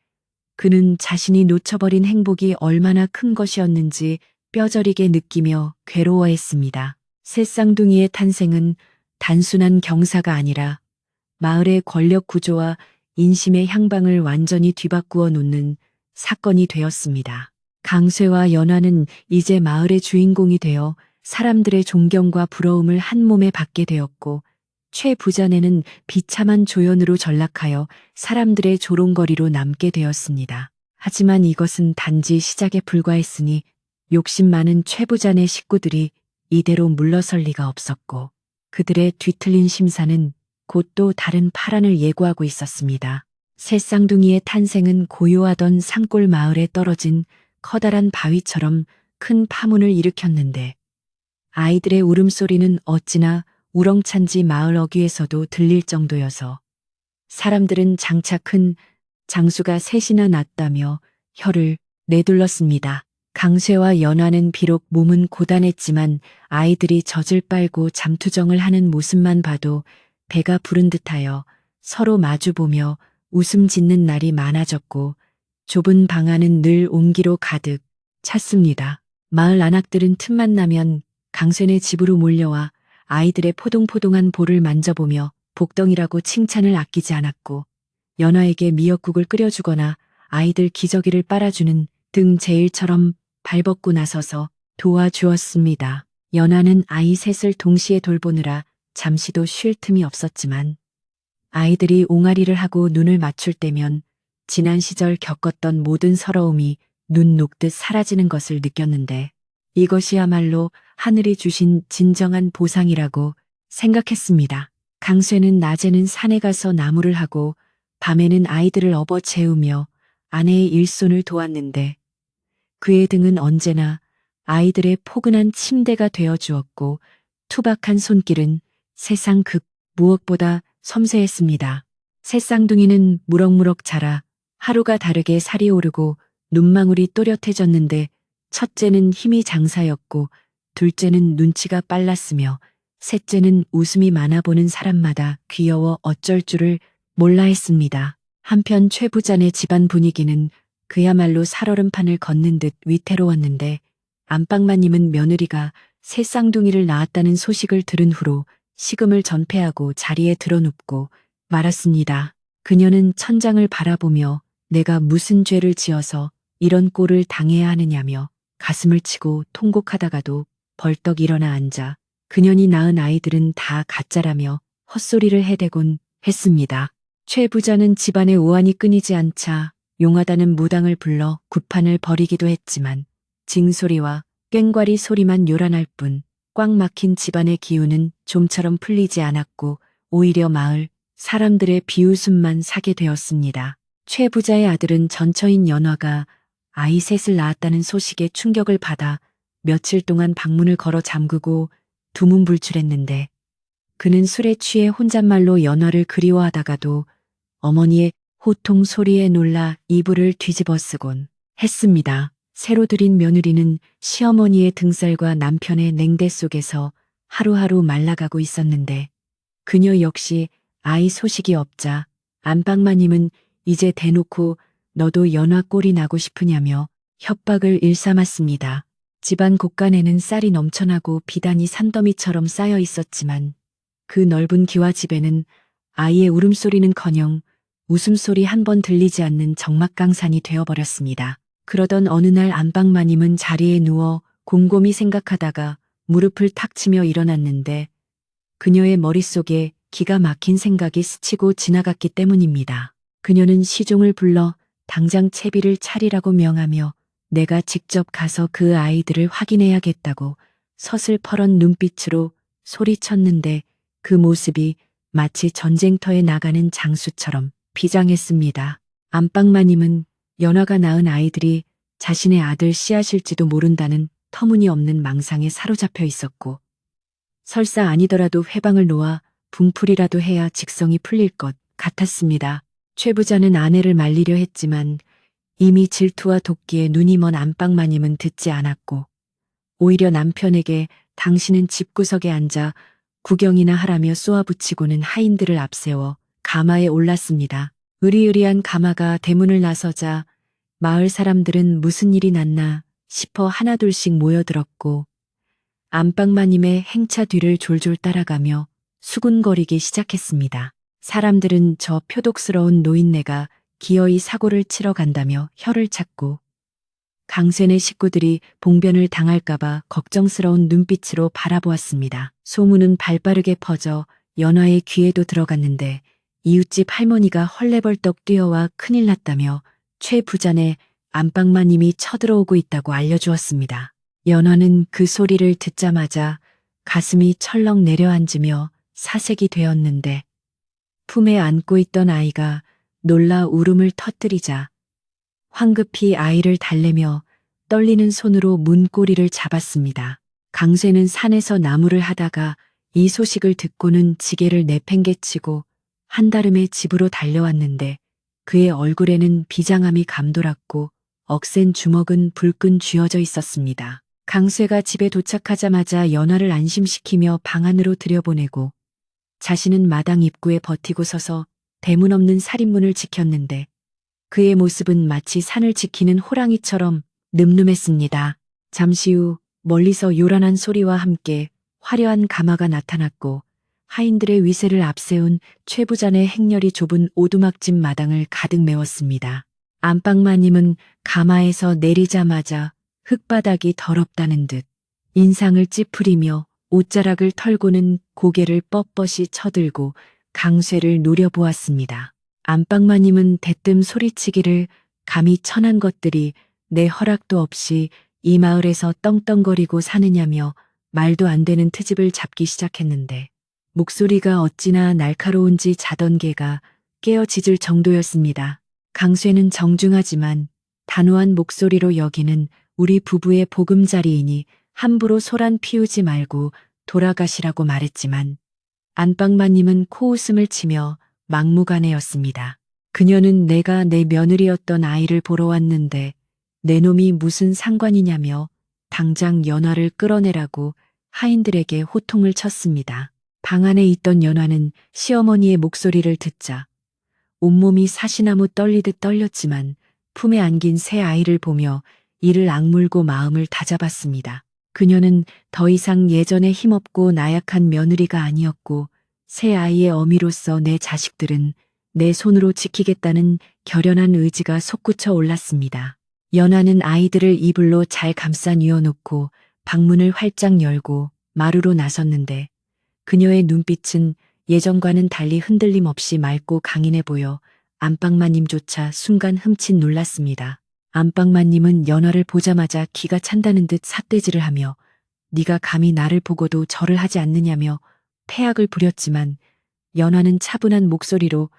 Speaker 1: 그는 자신이 놓쳐버린 행복이 얼마나 큰 것이었는지 뼈저리게 느끼며 괴로워했습니다. 새 쌍둥이의 탄생은 단순한 경사가 아니라 마을의 권력 구조와 인심의 향방을 완전히 뒤바꾸어 놓는 사건이 되었습니다. 강쇠와 연화는 이제 마을의 주인공이 되어 사람들의 존경과 부러움을 한 몸에 받게 되었고 최 부자네는 비참한 조연으로 전락하여 사람들의 조롱거리로 남게 되었습니다. 하지만 이것은 단지 시작에 불과했으니 욕심 많은 최 부자네 식구들이 이대로 물러설 리가 없었고 그들의 뒤틀린 심사는 곧 또 다른 파란을 예고하고 있었습니다. 새 쌍둥이의 탄생은 고요하던 산골 마을에 떨어진 커다란 바위처럼 큰 파문을 일으켰는데 아이들의 울음소리는 어찌나 우렁찬지 마을 어귀에서도 들릴 정도여서 사람들은 장차 큰 장수가 셋이나 났다며 혀를 내둘렀습니다. 강쇠와 연화는 비록 몸은 고단했지만 아이들이 젖을 빨고 잠투정을 하는 모습만 봐도 배가 부른 듯하여 서로 마주보며 웃음 짓는 날이 많아졌고 좁은 방 안은 늘 온기로 가득 찼습니다. 마을 안악들은 틈만 나면 강쇠네 집으로 몰려와 아이들의 포동포동한 볼을 만져보며 복덩이라고 칭찬을 아끼지 않았고 연화에게 미역국을 끓여주거나 아이들 기저귀를 빨아주는 등 제일처럼 발벗고 나서서 도와주었습니다. 연화는 아이 셋을 동시에 돌보느라 잠시도 쉴 틈이 없었지만 아이들이 옹알이를 하고 눈을 맞출 때면 지난 시절 겪었던 모든 서러움이 눈 녹듯 사라지는 것을 느꼈는데 이것이야말로 하늘이 주신 진정한 보상이라고 생각했습니다. 강쇠는 낮에는 산에 가서 나무를 하고 밤에는 아이들을 업어 재우며 아내의 일손을 도왔는데 그의 등은 언제나 아이들의 포근한 침대가 되어 주었고 투박한 손길은 세상 그 무엇보다 섬세했습니다. 새 쌍둥이는 무럭무럭 자라 하루가 다르게 살이 오르고 눈망울이 또렷해졌는데 첫째는 힘이 장사였고 둘째는 눈치가 빨랐으며 셋째는 웃음이 많아 보는 사람마다 귀여워 어쩔 줄을 몰라 했습니다. 한편 최 부자네 집안 분위기는 그야말로 살얼음판을 걷는 듯 위태로웠는데 안방마님은 며느리가 새 쌍둥이를 낳았다는 소식을 들은 후로 식음을 전폐하고 자리에 드러눕고 말았습니다. 그녀는 천장을 바라보며 내가 무슨 죄를 지어서 이런 꼴을 당해야 하느냐며 가슴을 치고 통곡하다가도 벌떡 일어나 앉아 그년이 낳은 아이들은 다 가짜라며 헛소리를 해대곤 했습니다. 최 부자는 집안의 우환이 끊이지 않자 용하다는 무당을 불러 굿판을 벌이기도 했지만 징소리와 꽹과리 소리만 요란할 뿐 꽉 막힌 집안의 기운은 좀처럼 풀리지 않았고 오히려 마을 사람들의 비웃음만 사게 되었습니다. 최 부자의 아들은 전처인 연화가 아이 셋을 낳았다는 소식에 충격을 받아 며칠 동안 방문을 걸어 잠그고 두문불출했는데 그는 술에 취해 혼잣말로 연화를 그리워하다가도 어머니의 호통 소리에 놀라 이불을 뒤집어 쓰곤 했습니다. 새로 들인 며느리는 시어머니의 등살과 남편의 냉대 속에서 하루하루 말라가고 있었는데 그녀 역시 아이 소식이 없자 안방마님은 이제 대놓고 너도 연화 꼴이 나고 싶으냐며 협박을 일삼았습니다. 집안 곳간에는 쌀이 넘쳐나고 비단이 산더미처럼 쌓여 있었지만 그 넓은 기와집에는 아이의 울음소리는커녕 웃음소리 한 번 들리지 않는 적막강산이 되어버렸습니다. 그러던 어느 날 안방마님은 자리에 누워 곰곰이 생각하다가 무릎을 탁 치며 일어났는데 그녀의 머릿속에 기가 막힌 생각이 스치고 지나갔기 때문입니다. 그녀는 시종을 불러 당장 채비를 차리라고 명하며 내가 직접 가서 그 아이들을 확인해야겠다고 서슬퍼런 눈빛으로 소리쳤는데 그 모습이 마치 전쟁터에 나가는 장수처럼 비장했습니다. 안방마님은 연화가 낳은 아이들이 자신의 아들 씨앗일지도 모른다는 터무니없는 망상에 사로잡혀 있었고 설사 아니더라도 회방을 놓아 분풀이라도 해야 직성이 풀릴 것 같았습니다. 최 부자는 아내를 말리려 했지만 이미 질투와 돕기에 눈이 먼 안방마님은 듣지 않았고 오히려 남편에게 당신은 집구석에 앉아 구경이나 하라며 쏘아붙이고는 하인들을 앞세워 가마에 올랐습니다. 으리으리한 가마가 대문을 나서자 마을 사람들은 무슨 일이 났나 싶어 하나둘씩 모여들었고 안방마님의 행차 뒤를 졸졸 따라가며 수군거리기 시작했습니다. 사람들은 저 표독스러운 노인네가 기어이 사고를 치러 간다며 혀를 찾고 강쇠네 식구들이 봉변을 당할까봐 걱정스러운 눈빛으로 바라보았습니다. 소문은 발빠르게 퍼져 연화의 귀에도 들어갔는데 이웃집 할머니가 헐레벌떡 뛰어와 큰일 났다며 최 부자네 안방마님이 쳐들어오고 있다고 알려주었습니다. 연화는 그 소리를 듣자마자 가슴이 철렁 내려앉으며 사색이 되었는데 품에 안고 있던 아이가 놀라 울음을 터뜨리자 황급히 아이를 달래며 떨리는 손으로 문고리를 잡았습니다. 강쇠는 산에서 나무를 하다가 이 소식을 듣고는 지게를 내팽개치고 한달음에 집으로 달려왔는데 그의 얼굴에는 비장함이 감돌았고 억센 주먹은 불끈 쥐어져 있었습니다. 강쇠가 집에 도착하자마자 연화를 안심시키며 방 안으로 들여보내고 자신은 마당 입구에 버티고 서서 대문 없는 살인문을 지켰는데 그의 모습은 마치 산을 지키는 호랑이처럼 늠름했습니다. 잠시 후 멀리서 요란한 소리와 함께 화려한 가마가 나타났고 하인들의 위세를 앞세운 최 부자의 행렬이 좁은 오두막집 마당을 가득 메웠습니다. 안방마님은 가마에서 내리자마자 흙바닥이 더럽다는 듯 인상을 찌푸리며 옷자락을 털고는 고개를 뻣뻣이 쳐들고 강쇠를 노려보았습니다. 안방마님은 대뜸 소리치기를 감히 천한 것들이 내 허락도 없이 이 마을에서 떵떵거리고 사느냐며 말도 안 되는 트집을 잡기 시작했는데 목소리가 어찌나 날카로운지 자던 개가 깨어 짖을 정도였습니다. 강쇠는 정중하지만 단호한 목소리로 여기는 우리 부부의 보금자리이니 함부로 소란 피우지 말고 돌아가시라고 말했지만 안방마님은 코웃음을 치며 막무가내였습니다. 그녀는 내가 내 며느리였던 아이를 보러 왔는데 내 놈이 무슨 상관이냐며 당장 연화를 끌어내라고 하인들에게 호통을 쳤습니다. 방 안에 있던 연화는 시어머니의 목소리를 듣자 온몸이 사시나무 떨리듯 떨렸지만 품에 안긴 새 아이를 보며 이를 악물고 마음을 다잡았습니다. 그녀는 더 이상 예전에 힘없고 나약한 며느리가 아니었고 새 아이의 어미로서 내 자식들은 내 손으로 지키겠다는 결연한 의지가 솟구쳐 올랐습니다. 연화는 아이들을 이불로 잘 감싸 뉘어놓고 방문을 활짝 열고 마루로 나섰는데 그녀의 눈빛은 예전과는 달리 흔들림 없이 맑고 강인해 보여 안방마님조차 순간 흠칫 놀랐습니다. 안방마님은 연화를 보자마자 기가 찬다는 듯 삿대질을 하며 네가 감히 나를 보고도 절을 하지 않느냐며 패악을 부렸지만 연화는 차분한 목소리로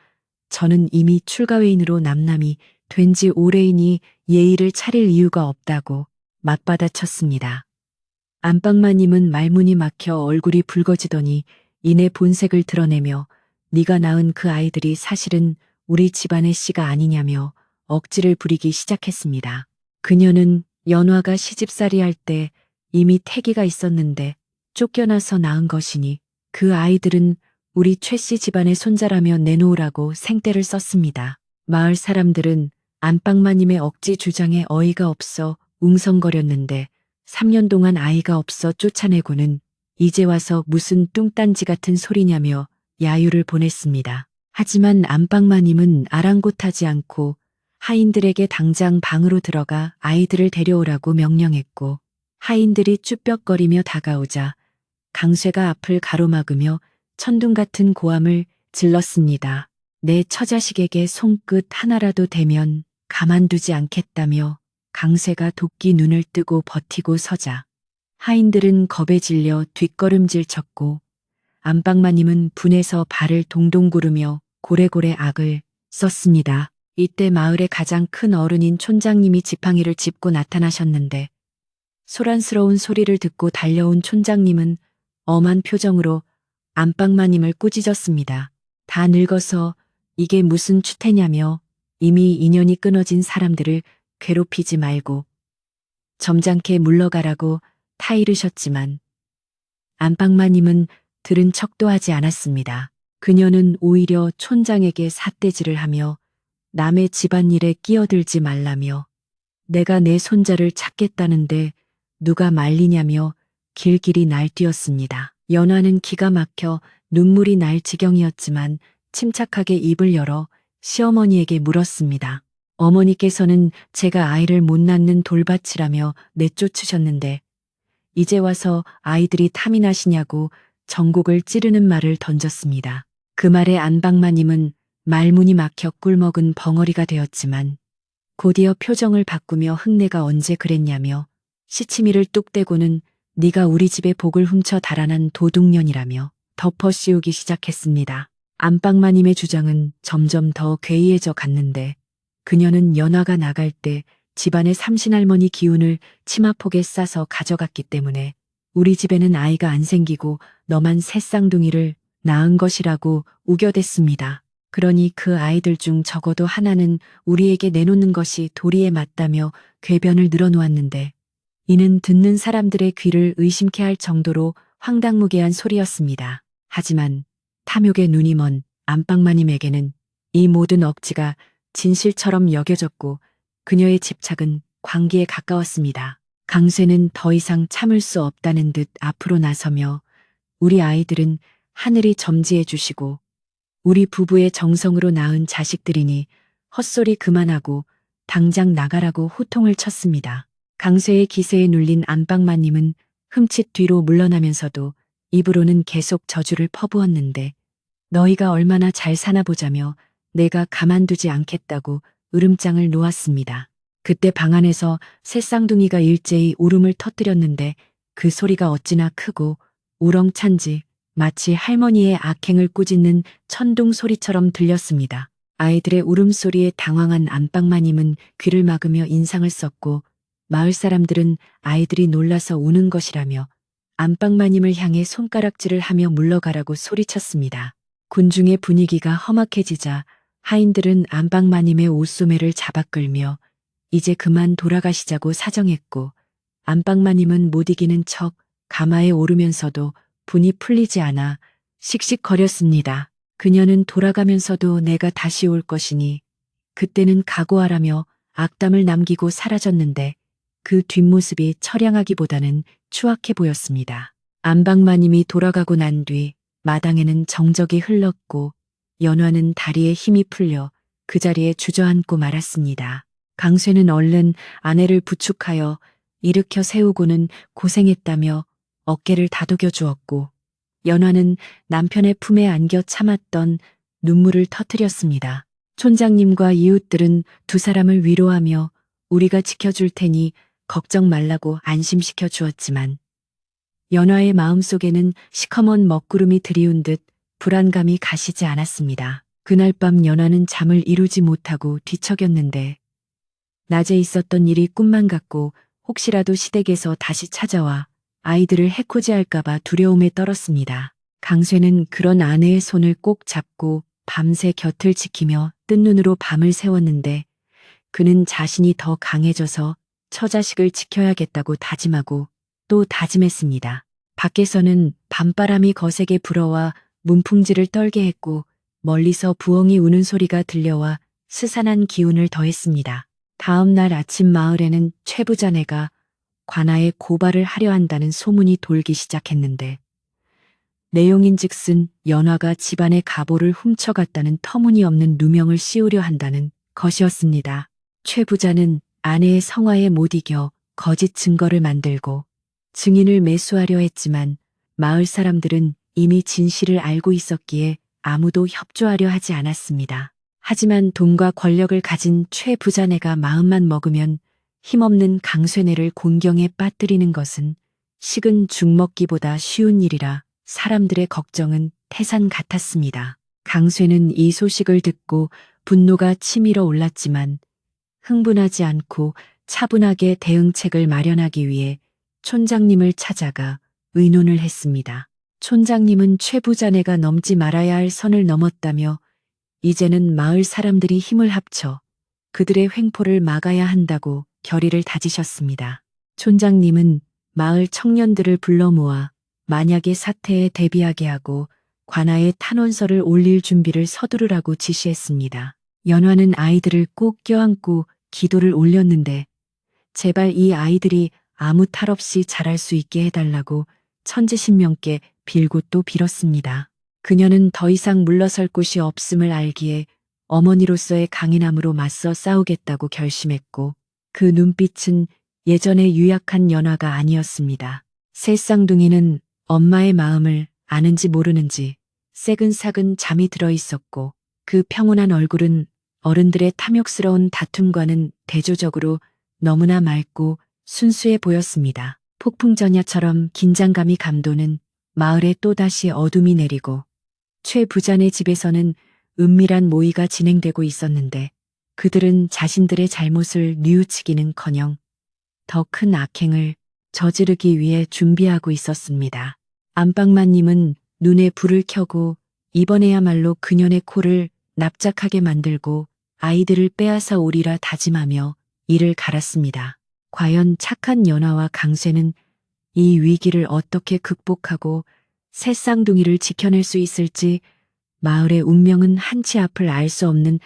Speaker 1: 저는 이미 출가회인으로 남남이 된 지 오래이니 예의를 차릴 이유가 없다고 맞받아쳤습니다. 안방마님은 말문이 막혀 얼굴이 붉어지더니 이내 본색을 드러내며 네가 낳은 그 아이들이 사실은 우리 집안의 씨가 아니냐며 억지를 부리기 시작했습니다. 그녀는 연화가 시집살이할 때 이미 태기가 있었는데 쫓겨나서 낳은 것이니 그 아이들은 우리 최씨 집안의 손자라며 내놓으라고 생떼를 썼습니다. 마을 사람들은 안방마님의 억지 주장에 어이가 없어 웅성거렸는데 3년 동안 아이가 없어 쫓아내고는 이제 와서 무슨 뚱딴지 같은 소리냐며 야유를 보냈습니다. 하지만 안방마님은 아랑곳하지 않고 하인들에게 당장 방으로 들어가 아이들을 데려오라고 명령했고, 하인들이 쭈뼛거리며 다가오자 강쇠가 앞을 가로막으며 천둥 같은 고함을 질렀습니다. 내 처자식에게 손끝 하나라도 대면 가만두지 않겠다며 강쇠가 도끼 눈을 뜨고 버티고 서자 하인들은 겁에 질려 뒷걸음질 쳤고, 안방마님은 분해서 발을 동동 구르며 고래고래 악을 썼습니다. 이때 마을의 가장 큰 어른인 촌장님이 지팡이를 짚고 나타나셨는데, 소란스러운 소리를 듣고 달려온 촌장님은 엄한 표정으로 안방마님을 꾸짖었습니다. 다 늙어서 이게 무슨 추태냐며 이미 인연이 끊어진 사람들을 괴롭히지 말고 점잖게 물러가라고 타이르셨지만 안방마님은 들은 척도 하지 않았습니다. 그녀는 오히려 촌장에게 삿대질을 하며 남의 집안일에 끼어들지 말라며 내가 내 손자를 찾겠다는데 누가 말리냐며 길길이 날뛰었습니다. 연화는 기가 막혀 눈물이 날 지경이었지만 침착하게 입을 열어 시어머니에게 물었습니다. 어머니께서는 제가 아이를 못 낳는 돌밭이라며 내쫓으셨는데 이제 와서 아이들이 탐이 나시냐고 전곡을 찌르는 말을 던졌습니다. 그 말에 안방마님은 말문이 막혀 꿀먹은 벙어리가 되었지만 곧이어 표정을 바꾸며 흙내가 언제 그랬냐며 시치미를 뚝 떼고는 네가 우리 집에 복을 훔쳐 달아난 도둑년이라며 덮어 씌우기 시작했습니다. 안방마님의 주장은 점점 더 괴이해져 갔는데 그녀는 연화가 나갈 때 집안의 삼신할머니 기운을 치마폭에 싸서 가져갔기 때문에 우리 집에는 아이가 안 생기고 너만 새 쌍둥이를 낳은 것이라고 우겨댔습니다. 그러니 그 아이들 중 적어도 하나는 우리에게 내놓는 것이 도리에 맞다며 궤변을 늘어놓았는데 이는 듣는 사람들의 귀를 의심케 할 정도로 황당무계한 소리였습니다. 하지만 탐욕의 눈이 먼 안방마님에게는 이 모든 억지가 진실처럼 여겨졌고 그녀의 집착은 광기에 가까웠습니다. 강쇠는 더 이상 참을 수 없다는 듯 앞으로 나서며 우리 아이들은 하늘이 점지해 주시고 우리 부부의 정성으로 낳은 자식들이니 헛소리 그만하고 당장 나가라고 호통을 쳤습니다. 강쇠의 기세에 눌린 안방마님은 흠칫 뒤로 물러나면서도 입으로는 계속 저주를 퍼부었는데 너희가 얼마나 잘 사나 보자며 내가 가만두지 않겠다고 으름장을 놓았습니다. 그때 방 안에서 새 쌍둥이가 일제히 울음을 터뜨렸는데 그 소리가 어찌나 크고 우렁찬지 마치 할머니의 악행을 꾸짖는 천둥 소리처럼 들렸습니다. 아이들의 울음소리에 당황한 안방마님은 귀를 막으며 인상을 썼고 마을 사람들은 아이들이 놀라서 우는 것이라며 안방마님을 향해 손가락질을 하며 물러가라고 소리쳤습니다. 군중의 분위기가 험악해지자 하인들은 안방마님의 옷소매를 잡아 끌며 이제 그만 돌아가시자고 사정했고 안방마님은 못 이기는 척 가마에 오르면서도 분이 풀리지 않아 씩씩거렸습니다. 그녀는 돌아가면서도 내가 다시 올 것이니 그때는 각오하라며 악담을 남기고 사라졌는데 그 뒷모습이 처량하기보다는 추악해 보였습니다. 안방마님이 돌아가고 난 뒤 마당에는 정적이 흘렀고 연화는 다리에 힘이 풀려 그 자리에 주저앉고 말았습니다. 강쇠는 얼른 아내를 부축하여 일으켜 세우고는 고생했다며 어깨를 다독여 주었고 연화는 남편의 품에 안겨 참았던 눈물을 터뜨렸습니다. 촌장님과 이웃들은 두 사람을 위로하며 우리가 지켜줄 테니 걱정 말라고 안심시켜 주었지만 연화의 마음속에는 시커먼 먹구름이 들이운 듯 불안감이 가시지 않았습니다. 그날 밤 연화는 잠을 이루지 못하고 뒤척였는데 낮에 있었던 일이 꿈만 같고 혹시라도 시댁에서 다시 찾아와 아이들을 해코지할까봐 두려움에 떨었습니다. 강쇠는 그런 아내의 손을 꼭 잡고 밤새 곁을 지키며 뜬 눈으로 밤을 새웠는데 그는 자신이 더 강해져서 처자식을 지켜야겠다고 다짐하고 또 다짐했습니다. 밖에서는 밤바람이 거세게 불어와 문풍지를 떨게 했고 멀리서 부엉이 우는 소리가 들려와 스산한 기운을 더했습니다. 다음 날 아침 마을에는 최 부자네가 관아에 고발을 하려 한다는 소문이 돌기 시작했는데 내용인즉슨 연화가 집안의 가보를 훔쳐갔다는 터무니없는 누명을 씌우려 한다는 것이었습니다. 최 부자는 아내의 성화에 못 이겨 거짓 증거를 만들고 증인을 매수하려 했지만 마을 사람들은 이미 진실을 알고 있었기에 아무도 협조하려 하지 않았습니다. 하지만 돈과 권력을 가진 최 부자네가 마음만 먹으면 힘없는 강쇠네를 곤경에 빠뜨리는 것은 식은 죽 먹기보다 쉬운 일이라 사람들의 걱정은 태산 같았습니다. 강쇠는 이 소식을 듣고 분노가 치밀어 올랐지만 흥분하지 않고 차분하게 대응책을 마련하기 위해 촌장님을 찾아가 의논을 했습니다. 촌장님은 최 부자네가 넘지 말아야 할 선을 넘었다며 이제는 마을 사람들이 힘을 합쳐 그들의 횡포를 막아야 한다고 결의를 다지셨습니다. 촌장님은 마을 청년들을 불러 모아 만약의 사태에 대비하게 하고 관아에 탄원서를 올릴 준비를 서두르라고 지시했습니다. 연화는 아이들을 꼭 껴안고 기도를 올렸는데 제발 이 아이들이 아무 탈 없이 자랄 수 있게 해달라고 천지신명께 빌고 또 빌었습니다. 그녀는 더 이상 물러설 곳이 없음을 알기에 어머니로서의 강인함으로 맞서 싸우겠다고 결심했고 그 눈빛은 예전의 유약한 연화가 아니었습니다. 새 쌍둥이는 엄마의 마음을 아는지 모르는지 새근사근 잠이 들어 있었고 그 평온한 얼굴은 어른들의 탐욕스러운 다툼과는 대조적으로 너무나 맑고 순수해 보였습니다. 폭풍전야처럼 긴장감이 감도는 마을에 또다시 어둠이 내리고 최 부자네 집에서는 은밀한 모의가 진행되고 있었는데 그들은 자신들의 잘못을 뉘우치기는커녕 더 큰 악행을 저지르기 위해 준비하고 있었습니다. 안방마님은 눈에 불을 켜고 이번에야말로 그년의 코를 납작하게 만들고 아이들을 빼앗아 오리라 다짐하며 이를 갈았습니다. 과연 착한 연화와 강쇠는 이 위기를 어떻게 극복하고 새 쌍둥이를 지켜낼 수 있을지 마을의 운명은 한치 앞을 알 수 없는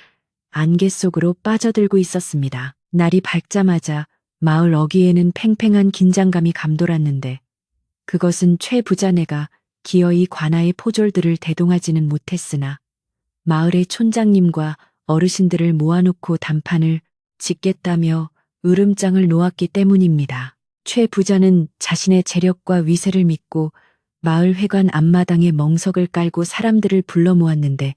Speaker 1: 안개 속으로 빠져들고 있었습니다. 날이 밝자마자 마을 어귀에는 팽팽한 긴장감이 감돌았는데 그것은 최 부자네가 기어이 관아의 포졸들을 대동하지는 못했으나 마을의 촌장님과 어르신들을 모아놓고 단판을 짓겠다며 으름장을 놓았기 때문입니다. 최 부자는 자신의 재력과 위세를 믿고 마을 회관 앞마당에 멍석을 깔고 사람들을 불러 모았는데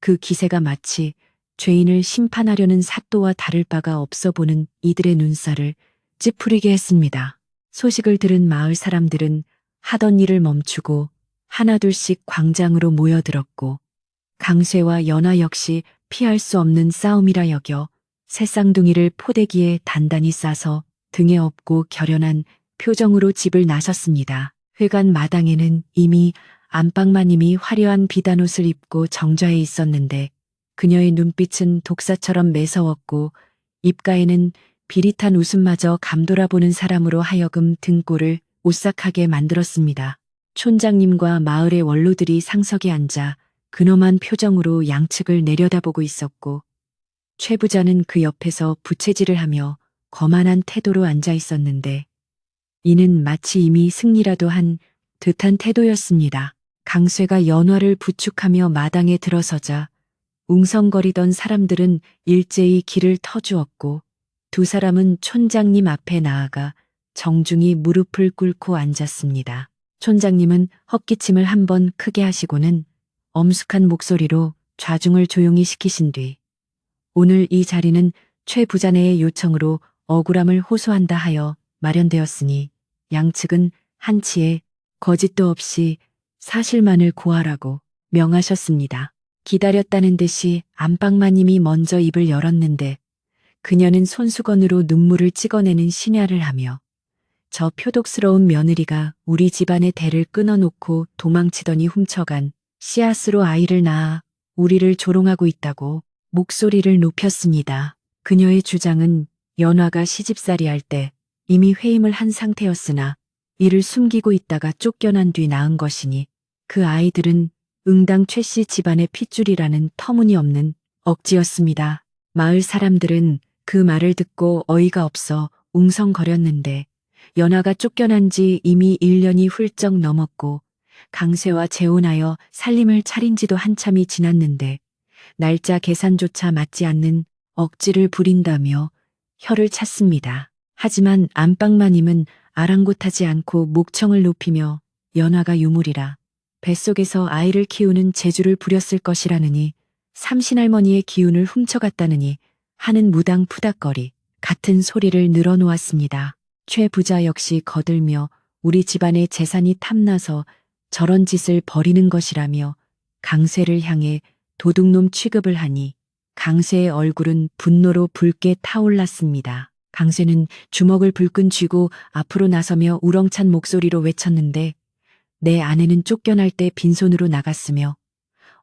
Speaker 1: 그 기세가 마치 죄인을 심판하려는 사또와 다를 바가 없어 보는 이들의 눈살을 찌푸리게 했습니다. 소식을 들은 마을 사람들은 하던 일을 멈추고 하나둘씩 광장으로 모여들었고 강쇠와 연화 역시 피할 수 없는 싸움이라 여겨 새쌍둥이를 포대기에 단단히 싸서 등에 업고 결연한 표정으로 집을 나섰습니다. 회관 마당에는 이미 안방마님이 화려한 비단옷을 입고 정좌해 있었는데 그녀의 눈빛은 독사처럼 매서웠고 입가에는 비릿한 웃음마저 감돌아보는 사람으로 하여금 등골을 오싹하게 만들었습니다. 촌장님과 마을의 원로들이 상석에 앉아 근엄한 표정으로 양측을 내려다보고 있었고 최 부자는 그 옆에서 부채질을 하며 거만한 태도로 앉아 있었는데 이는 마치 이미 승리라도 한 듯한 태도였습니다. 강쇠가 연화를 부축하며 마당에 들어서자 웅성거리던 사람들은 일제히 길을 터주었고 두 사람은 촌장님 앞에 나아가 정중히 무릎을 꿇고 앉았습니다. 촌장님은 헛기침을 한번 크게 하시고는 엄숙한 목소리로 좌중을 조용히 시키신 뒤 오늘 이 자리는 최 부자네의 요청으로 억울함을 호소한다 하여 마련되었으니 양측은 한치의 거짓도 없이 사실만을 고하라고 명하셨습니다. 기다렸다는 듯이 안방마님이 먼저 입을 열었는데 그녀는 손수건으로 눈물을 찍어내는 신야를 하며 저 표독스러운 며느리가 우리 집안의 대를 끊어놓고 도망치더니 훔쳐간 씨앗으로 아이를 낳아 우리를 조롱하고 있다고 목소리를 높였습니다. 그녀의 주장은 연화가 시집살이 할 때 이미 회임을 한 상태였으나 이를 숨기고 있다가 쫓겨난 뒤 낳은 것이니 그 아이들은 응당 최씨 집안의 핏줄이라는 터무니없는 억지였습니다. 마을 사람들은 그 말을 듣고 어이가 없어 웅성거렸는데 연하가 쫓겨난 지 이미 1년이 훌쩍 넘었고 강세와 재혼하여 살림을 차린 지도 한참이 지났는데 날짜 계산조차 맞지 않는 억지를 부린다며 혀를 찼습니다. 하지만 안방마님은 아랑곳하지 않고 목청을 높이며 연하가 유물이라 뱃속에서 아이를 키우는 재주를 부렸을 것이라느니 삼신할머니의 기운을 훔쳐갔다느니 하는 무당 푸닥거리 같은 소리를 늘어놓았습니다. 최 부자 역시 거들며 우리 집안의 재산이 탐나서 저런 짓을 벌이는 것이라며 강세를 향해 도둑놈 취급을 하니 강세의 얼굴은 분노로 붉게 타올랐습니다. 강세는 주먹을 불끈 쥐고 앞으로 나서며 우렁찬 목소리로 외쳤는데 내 아내는 쫓겨날 때 빈손으로 나갔으며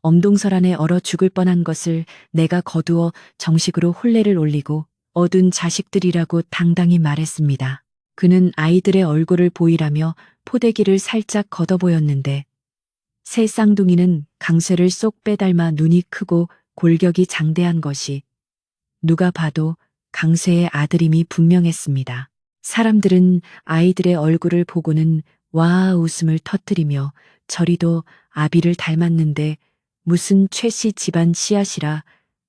Speaker 1: 엄동설 안에 얼어 죽을 뻔한 것을 내가 거두어 정식으로 혼례를 올리고 얻은 자식들이라고 당당히 말했습니다. 그는 아이들의 얼굴을 보이라며 포대기를 살짝 걷어 보였는데 새 쌍둥이는 강쇠를 쏙 빼닮아 눈이 크고 골격이 장대한 것이 누가 봐도 강쇠의 아들임이 분명했습니다. 사람들은 아이들의 얼굴을 보고는 와 웃음을 터뜨리며 저리도 아비를 닮았는데 무슨 최씨 집안 씨앗이라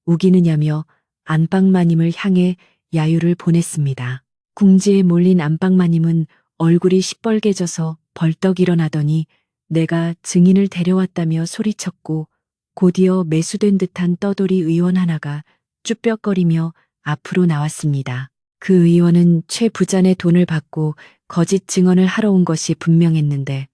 Speaker 1: 우기느냐며 안방마님을 향해 야유를 보냈습니다. 궁지에 몰린 안방마님은 얼굴이 시뻘개져서 벌떡 일어나더니 내가 증인을 데려왔다며 소리쳤고 곧이어 매수된 듯한 떠돌이 의원 하나가 쭈뼛거리며 앞으로 나왔습니다. 그 의원은 최 부잔의 돈을 받고 거짓 증언을 하러 온 것이 분명했는데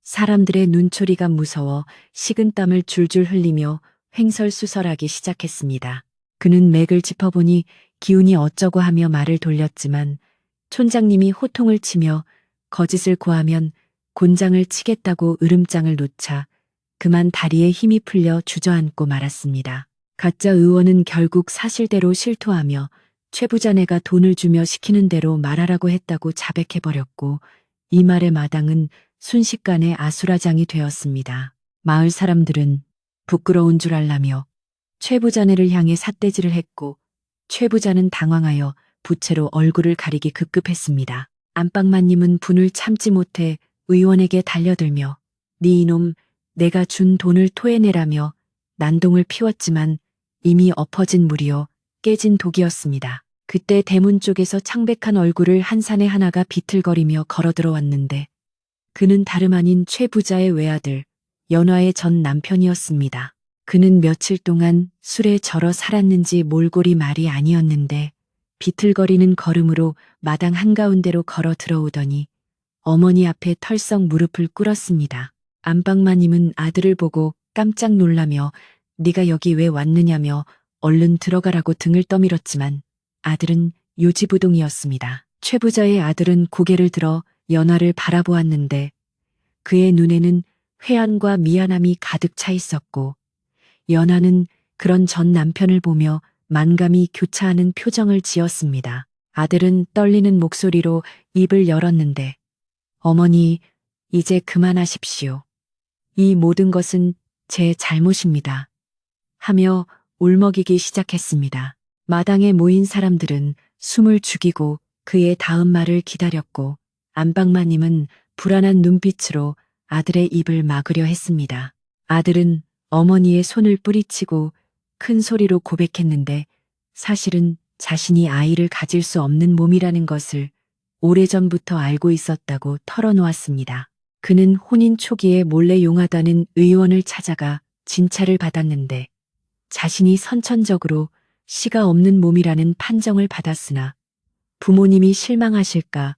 Speaker 1: 사람들의 눈초리가 무서워 식은땀을 줄줄 흘리며 횡설수설하기 시작했습니다. 그는 맥을 짚어보니 기운이 어쩌고 하며 말을 돌렸지만 촌장님이 호통을 치며 거짓을 고하면 곤장을 치겠다고 으름장을 놓자 그만 다리에 힘이 풀려 주저앉고 말았습니다. 가짜 의원은 결국 사실대로 실토하며 최 부자네가 돈을 주며 시키는 대로 말하라고 했다고 자백해버렸고 이 말의 마당은 순식간에 아수라장이 되었습니다. 마을 사람들은 부끄러운 줄 알라며 최 부자네를 향해 삿대질을 했고 최 부자는 당황하여 부채로 얼굴을 가리기 급급했습니다. 안방마님은 분을 참지 못해 의원에게 달려들며 네 이놈 내가 준 돈을 토해내라며 난동을 피웠지만 이미 엎어진 물이요 깨진 독이었습니다. 그때 대문 쪽에서 창백한 얼굴을 한 사내 하나가 비틀거리며 걸어 들어왔는데 그는 다름 아닌 최 부자의 외아들 연화의 전 남편이었습니다. 그는 며칠 동안 술에 절어 살았는지 몰골이 말이 아니었는데 비틀거리는 걸음으로 마당 한가운데로 걸어 들어오더니 어머니 앞에 털썩 무릎을 꿇었습니다. 안방마님은 아들을 보고 깜짝 놀라며 네가 여기 왜 왔느냐며 얼른 들어가라고 등을 떠밀었지만 아들은 요지부동이었습니다. 최 부자의 아들은 고개를 들어 연화를 바라보았는데 그의 눈에는 회한과 미안함이 가득 차 있었고 연화는 그런 전 남편을 보며 만감이 교차하는 표정을 지었습니다. 아들은 떨리는 목소리로 입을 열었는데 어머니, 이제 그만하십시오. 이 모든 것은 제 잘못입니다. 하며 울먹이기 시작했습니다. 마당에 모인 사람들은 숨을 죽이고 그의 다음 말을 기다렸고 안방마님은 불안한 눈빛으로 아들의 입을 막으려 했습니다. 아들은 어머니의 손을 뿌리치고 큰 소리로 고백했는데 사실은 자신이 아이를 가질 수 없는 몸이라는 것을 오래전부터 알고 있었다고 털어놓았습니다. 그는 혼인 초기에 몰래 용하다는 의원을 찾아가 진찰을 받았는데 자신이 선천적으로 씨가 없는 몸이라는 판정을 받았으나 부모님이 실망하실까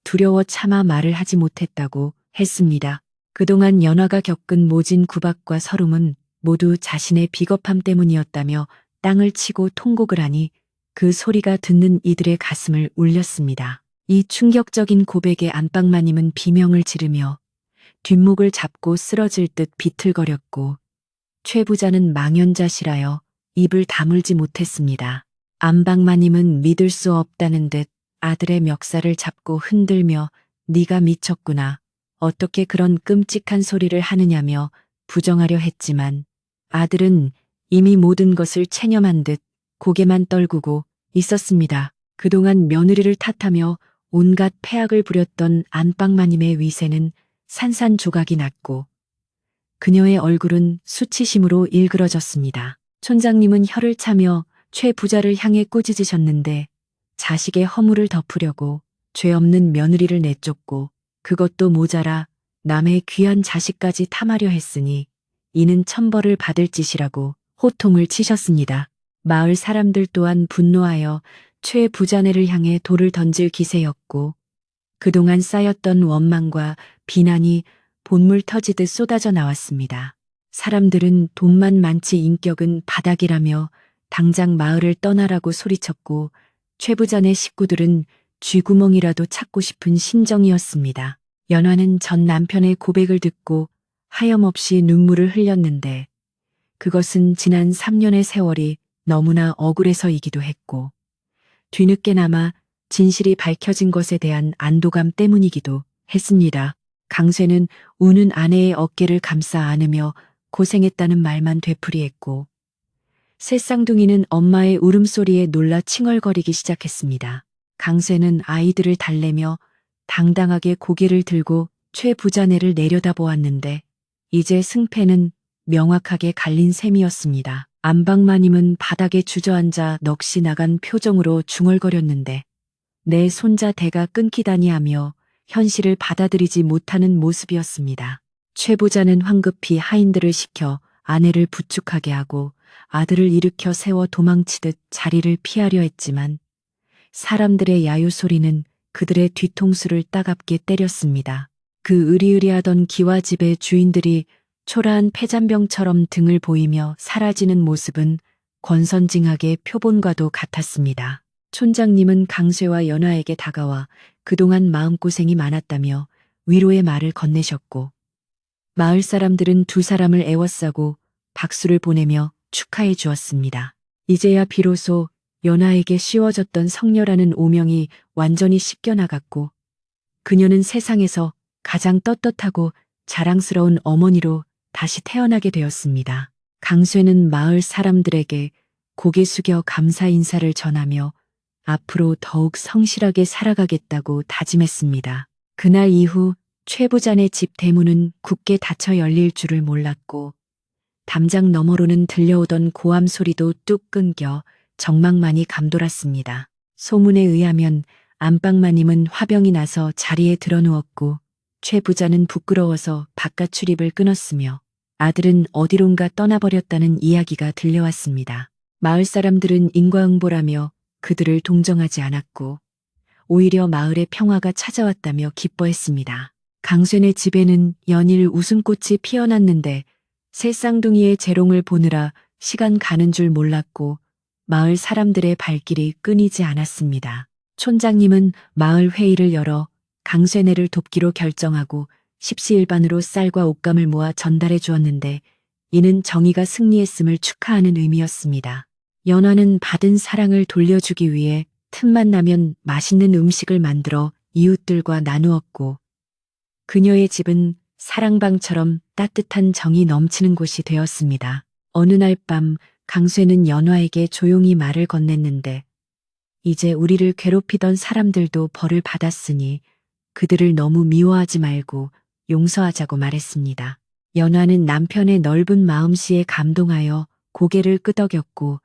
Speaker 1: 두려워 차마 말을 하지 못했다고 했습니다. 그동안 연화가 겪은 모진 구박과 서름은 모두 자신의 비겁함 때문이었다며 땅을 치고 통곡을 하니 그 소리가 듣는 이들의 가슴을 울렸습니다. 이 충격적인 고백에 안방마님은 비명을 지르며 뒷목을 잡고 쓰러질 듯 비틀거렸고 최 부자는 망연자실하여 입을 다물지 못했습니다. 안방마님은 믿을 수 없다는 듯 아들의 멱살을 잡고 흔들며 네가 미쳤구나. 어떻게 그런 끔찍한 소리를 하느냐며 부정하려 했지만 아들은 이미 모든 것을 체념한 듯 고개만 떨구고 있었습니다. 그동안 며느리를 탓하며 온갖 폐악을 부렸던 안방마님의 위세는 산산조각이 났고 그녀의 얼굴은 수치심으로 일그러졌습니다. 촌장님은 혀를 차며 최 부자를 향해 꾸짖으셨는데 자식의 허물을 덮으려고 죄 없는 며느리를 내쫓고 그것도 모자라 남의 귀한 자식까지 탐하려 했으니 이는 천벌을 받을 짓이라고 호통을 치셨습니다. 마을 사람들 또한 분노하여 최 부자네를 향해 돌을 던질 기세였고 그동안 쌓였던 원망과 비난이 본물 터지듯 쏟아져 나왔습니다. 사람들은 돈만 많지 인격은 바닥이라며 당장 마을을 떠나라고 소리쳤고 최 부자네 식구들은 쥐구멍이라도 찾고 싶은 심정이었습니다. 연화는 전 남편의 고백을 듣고 하염없이 눈물을 흘렸는데 그것은 지난 3년의 세월이 너무나 억울해서이기도 했고 뒤늦게나마 진실이 밝혀진 것에 대한 안도감 때문이기도 했습니다. 강쇠는 우는 아내의 어깨를 감싸 안으며 고생했다는 말만 되풀이했고 새쌍둥이는 엄마의 울음소리에 놀라 칭얼거리기 시작했습니다. 강쇠는 아이들을 달래며 당당하게 고개를 들고 최 부자네를 내려다보았는데 이제 승패는 명확하게 갈린 셈이었습니다. 안방마님은 바닥에 주저앉아 넋이 나간 표정으로 중얼거렸는데 내 손자 대가 끊기다니 하며 현실을 받아들이지 못하는 모습이었습니다. 최 부자는 황급히 하인들을 시켜 아내를 부축하게 하고 아들을 일으켜 세워 도망치듯 자리를 피하려 했지만 사람들의 야유 소리는 그들의 뒤통수를 따갑게 때렸습니다. 그 으리으리하던 기와집의 주인들이 초라한 폐잔병처럼 등을 보이며 사라지는 모습은 권선징악의 표본과도 같았습니다. 촌장님은 강쇠와 연화에게 다가와 그동안 마음고생이 많았다며 위로의 말을 건네셨고 마을 사람들은 두 사람을 애워싸고 박수를 보내며 축하해 주었습니다. 이제야 비로소 연화에게 씌워졌던 성녀라는 오명이 완전히 씻겨나갔고 그녀는 세상에서 가장 떳떳하고 자랑스러운 어머니로 다시 태어나게 되었습니다. 강쇠는 마을 사람들에게 고개 숙여 감사 인사를 전하며 앞으로 더욱 성실하게 살아가겠다고 다짐했습니다. 그날 이후 최 부자네 집 대문은 굳게 닫혀 열릴 줄을 몰랐고 담장 너머로는 들려오던 고함 소리도 뚝 끊겨 정막만이 감돌았습니다. 소문에 의하면 안방마님은 화병이 나서 자리에 드러누웠고 최 부자는 부끄러워서 바깥 출입을 끊었으며 아들은 어디론가 떠나버렸다는 이야기가 들려왔습니다. 마을 사람들은 인과응보라며 그들을 동정하지 않았고 오히려 마을에 평화가 찾아왔다며 기뻐했습니다. 강쇠네 집에는 연일 웃음꽃이 피어났는데 새 쌍둥이의 재롱을 보느라 시간 가는 줄 몰랐고 마을 사람들의 발길이 끊이지 않았습니다. 촌장님은 마을 회의를 열어 강쇠네를 돕기로 결정하고 십시일반으로 쌀과 옷감을 모아 전달해 주었는데 이는 정의가 승리했음을 축하하는 의미였습니다. 연화는 받은 사랑을 돌려주기 위해 틈만 나면 맛있는 음식을 만들어 이웃들과 나누었고 그녀의 집은 사랑방처럼 따뜻한 정이 넘치는 곳이 되었습니다. 어느 날 밤 강쇠는 연화에게 조용히 말을 건넸는데 이제 우리를 괴롭히던 사람들도 벌을 받았으니 그들을 너무 미워하지 말고 용서하자고 말했습니다. 연화는 남편의 넓은 마음씨에 감동하여 고개를 끄덕였고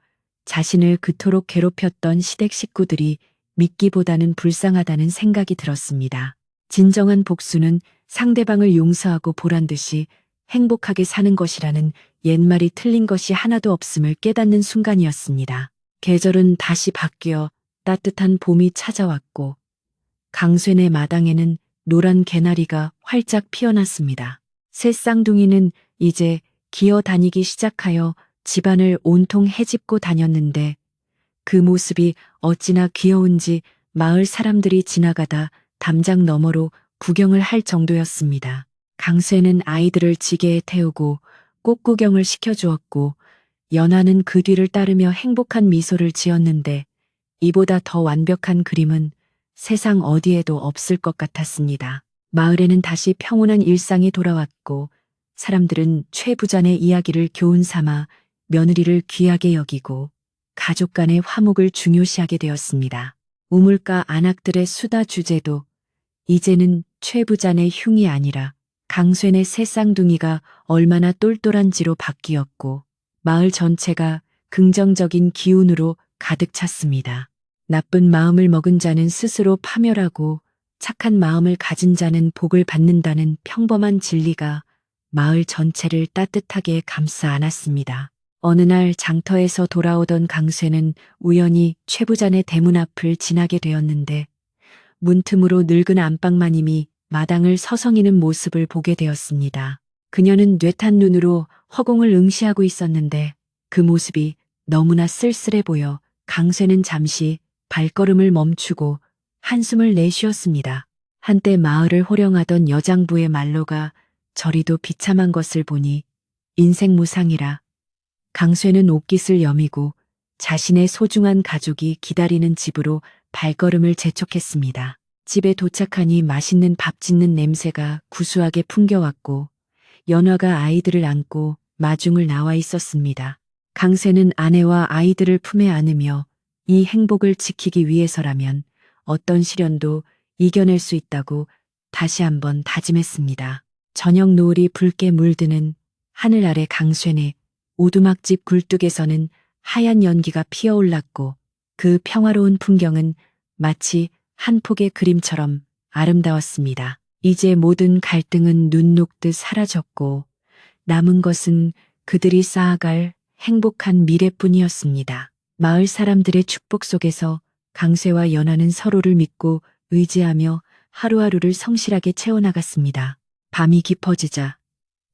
Speaker 1: 자신을 그토록 괴롭혔던 시댁 식구들이 믿기보다는 불쌍하다는 생각이 들었습니다. 진정한 복수는 상대방을 용서하고 보란 듯이 행복하게 사는 것이라는 옛말이 틀린 것이 하나도 없음을 깨닫는 순간이었습니다. 계절은 다시 바뀌어 따뜻한 봄이 찾아왔고 강쇠네 마당에는 노란 개나리가 활짝 피어났습니다. 새 쌍둥이는 이제 기어 다니기 시작하여 집안을 온통 헤집고 다녔는데 그 모습이 어찌나 귀여운지 마을 사람들이 지나가다 담장 너머로 구경을 할 정도였습니다. 강쇠는 아이들을 지게에 태우고 꽃구경을 시켜주었고 연화는 그 뒤를 따르며 행복한 미소를 지었는데 이보다 더 완벽한 그림은 세상 어디에도 없을 것 같았습니다. 마을에는 다시 평온한 일상이 돌아왔고 사람들은 최 부자네 이야기를 교훈 삼아 며느리를 귀하게 여기고 가족 간의 화목을 중요시하게 되었습니다. 우물가 안악들의 수다 주제도 이제는 최 부잔의 흉이 아니라 강쇠의 새 쌍둥이가 얼마나 똘똘한지로 바뀌었고 마을 전체가 긍정적인 기운으로 가득 찼습니다. 나쁜 마음을 먹은 자는 스스로 파멸하고 착한 마음을 가진 자는 복을 받는다는 평범한 진리가 마을 전체를 따뜻하게 감싸 안았습니다. 어느 날 장터에서 돌아오던 강쇠는 우연히 최 부잔의 대문 앞을 지나게 되었는데 문틈으로 늙은 안방마님이 마당을 서성이는 모습을 보게 되었습니다. 그녀는 뇌탄 눈으로 허공을 응시하고 있었는데 그 모습이 너무나 쓸쓸해 보여 강쇠는 잠시 발걸음을 멈추고 한숨을 내쉬었습니다. 한때 마을을 호령하던 여장부의 말로가 저리도 비참한 것을 보니 인생 무상이라. 강쇠는 옷깃을 여미고 자신의 소중한 가족이 기다리는 집으로 발걸음을 재촉했습니다. 집에 도착하니 맛있는 밥 짓는 냄새가 구수하게 풍겨왔고 연화가 아이들을 안고 마중을 나와 있었습니다. 강쇠는 아내와 아이들을 품에 안으며 이 행복을 지키기 위해서라면 어떤 시련도 이겨낼 수 있다고 다시 한번 다짐했습니다. 저녁 노을이 붉게 물드는 하늘 아래 강쇠네 오두막집 굴뚝에서는 하얀 연기가 피어올랐고 그 평화로운 풍경은 마치 한 폭의 그림처럼 아름다웠습니다. 이제 모든 갈등은 눈 녹듯 사라졌고 남은 것은 그들이 쌓아갈 행복한 미래뿐이었습니다. 마을 사람들의 축복 속에서 강쇠와 연화는 서로를 믿고 의지하며 하루하루를 성실하게 채워나갔습니다. 밤이 깊어지자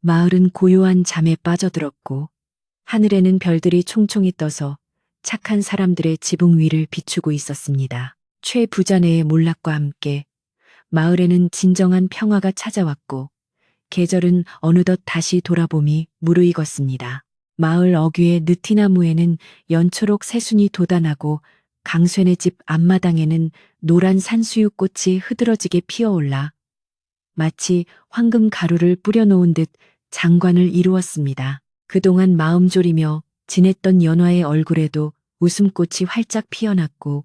Speaker 1: 마을은 고요한 잠에 빠져들었고 하늘에는 별들이 총총히 떠서 착한 사람들의 지붕 위를 비추고 있었습니다. 최 부자네의 몰락과 함께 마을에는 진정한 평화가 찾아왔고 계절은 어느덧 다시 돌아봄이 무르익었습니다. 마을 어귀의 느티나무에는 연초록 새순이 돋아나고 강쇠네 집 앞마당에는 노란 산수유꽃이 흐드러지게 피어올라 마치 황금 가루를 뿌려놓은 듯 장관을 이루었습니다. 그동안 마음 졸이며 지냈던 연화의 얼굴에도 웃음꽃이 활짝 피어났고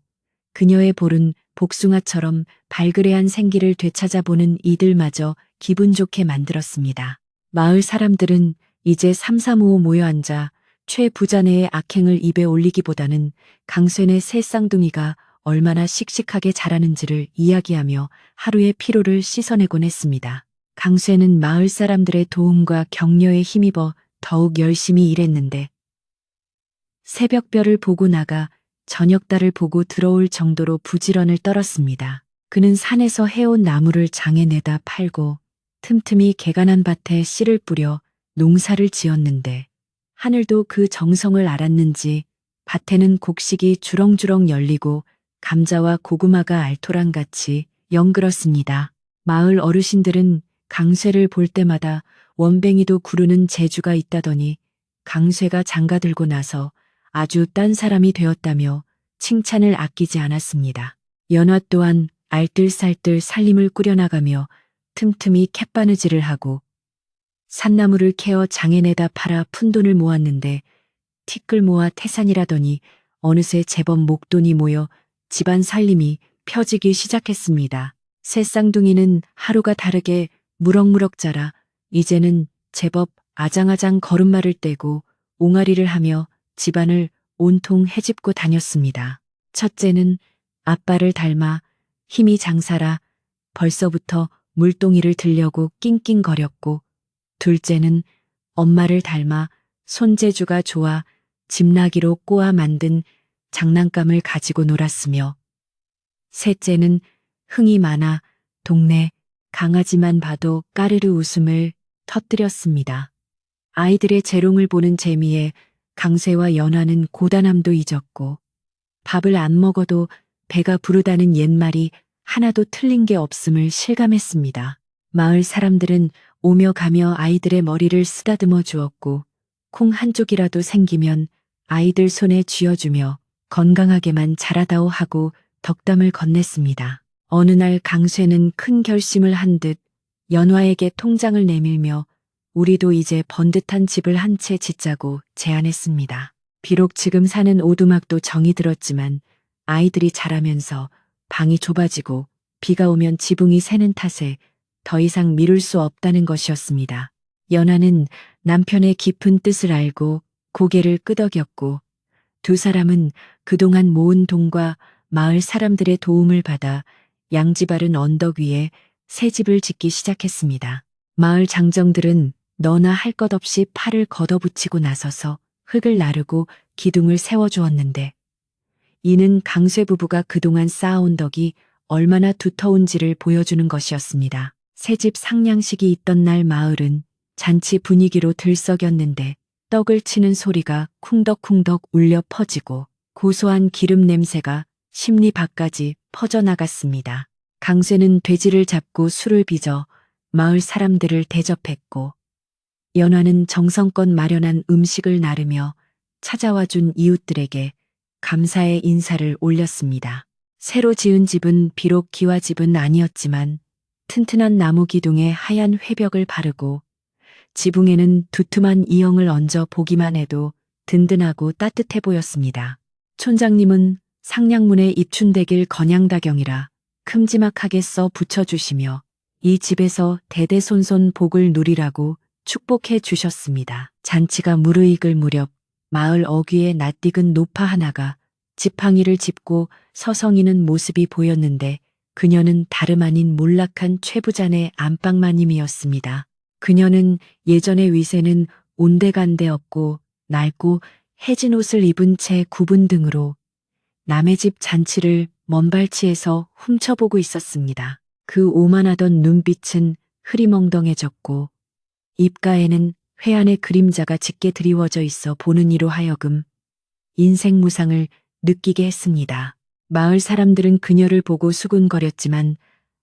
Speaker 1: 그녀의 볼은 복숭아처럼 발그레한 생기를 되찾아보는 이들마저 기분 좋게 만들었습니다. 마을 사람들은 이제 삼삼오오 모여 앉아 최 부자네의 악행을 입에 올리기보다는 강쇠네 새 쌍둥이가 얼마나 씩씩하게 자라는지를 이야기하며 하루의 피로를 씻어내곤 했습니다. 강쇠는 마을 사람들의 도움과 격려에 힘입어 더욱 열심히 일했는데 새벽별을 보고 나가 저녁달을 보고 들어올 정도로 부지런을 떨었습니다. 그는 산에서 해온 나무를 장에 내다 팔고 틈틈이 개간한 밭에 씨를 뿌려 농사를 지었는데 하늘도 그 정성을 알았는지 밭에는 곡식이 주렁주렁 열리고 감자와 고구마가 알토란같이 영글었습니다. 마을 어르신들은 강쇠를 볼 때마다 원뱅이도 구르는 재주가 있다더니 강쇠가 장가들고 나서 아주 딴 사람이 되었다며 칭찬을 아끼지 않았습니다. 연화 또한 알뜰살뜰 살림을 꾸려나가며 틈틈이 캣바느질을 하고 산나무를 캐어 장에 내다 팔아 푼돈을 모았는데 티끌 모아 태산이라더니 어느새 제법 목돈이 모여 집안 살림이 펴지기 시작했습니다. 새 쌍둥이는 하루가 다르게 무럭무럭 자라 이제는 제법 아장아장 걸음마를 떼고 옹알이를 하며 집안을 온통 헤집고 다녔습니다. 첫째는 아빠를 닮아 힘이 장사라 벌써부터 물동이를 들려고 낑낑거렸고 둘째는 엄마를 닮아 손재주가 좋아 집나기로 꼬아 만든 장난감을 가지고 놀았으며 셋째는 흥이 많아 동네 강아지만 봐도 까르르 웃음을 터뜨렸습니다. 아이들의 재롱을 보는 재미에 강쇠와 연화는 고단함도 잊었고 밥을 안 먹어도 배가 부르다는 옛말이 하나도 틀린 게 없음을 실감했습니다. 마을 사람들은 오며 가며 아이들의 머리를 쓰다듬어 주었고 콩 한 쪽이라도 생기면 아이들 손에 쥐어주며 건강하게만 자라다오 하고 덕담을 건넸습니다. 어느 날 강쇠는 큰 결심을 한 듯 연화에게 통장을 내밀며 우리도 이제 번듯한 집을 한 채 짓자고 제안했습니다. 비록 지금 사는 오두막도 정이 들었지만 아이들이 자라면서 방이 좁아지고 비가 오면 지붕이 새는 탓에 더 이상 미룰 수 없다는 것이었습니다. 연하는 남편의 깊은 뜻을 알고 고개를 끄덕였고 두 사람은 그동안 모은 돈과 마을 사람들의 도움을 받아 양지바른 언덕 위에 새 집을 짓기 시작했습니다. 마을 장정들은 너나 할 것 없이 팔을 걷어붙이고 나서서 흙을 나르고 기둥을 세워주었는데 이는 강쇠 부부가 그동안 쌓아온 덕이 얼마나 두터운지를 보여주는 것이었습니다. 새집 상냥식이 있던 날 마을은 잔치 분위기로 들썩였는데 떡을 치는 소리가 쿵덕쿵덕 울려 퍼지고 고소한 기름 냄새가 심리 밖까지 퍼져나갔습니다. 강쇠는 돼지를 잡고 술을 빚어 마을 사람들을 대접했고 연화는 정성껏 마련한 음식을 나르며 찾아와준 이웃들에게 감사의 인사를 올렸습니다. 새로 지은 집은 비록 기와집은 아니었지만 튼튼한 나무 기둥에 하얀 회벽을 바르고 지붕에는 두툼한 이형을 얹어 보기만 해도 든든하고 따뜻해 보였습니다. 촌장님은 상냥문에 입춘대길 건양다경이라 큼지막하게 써 붙여주시며 이 집에서 대대손손 복을 누리라고 축복해 주셨습니다. 잔치가 무르익을 무렵 마을 어귀에 낯익은 노파 하나가 지팡이를 짚고 서성이는 모습이 보였는데 그녀는 다름 아닌 몰락한 최부잔의 안방마님이었습니다. 그녀는 예전의 위세는 온데간데 없고 낡고 해진 옷을 입은 채 굽은 등으로 남의 집 잔치를 먼발치에서 훔쳐보고 있었습니다. 그 오만하던 눈빛은 흐리멍덩해졌고 입가에는 회한의 그림자가 짙게 드리워져 있어 보는 이로 하여금 인생 무상을 느끼게 했습니다. 마을 사람들은 그녀를 보고 수군거렸지만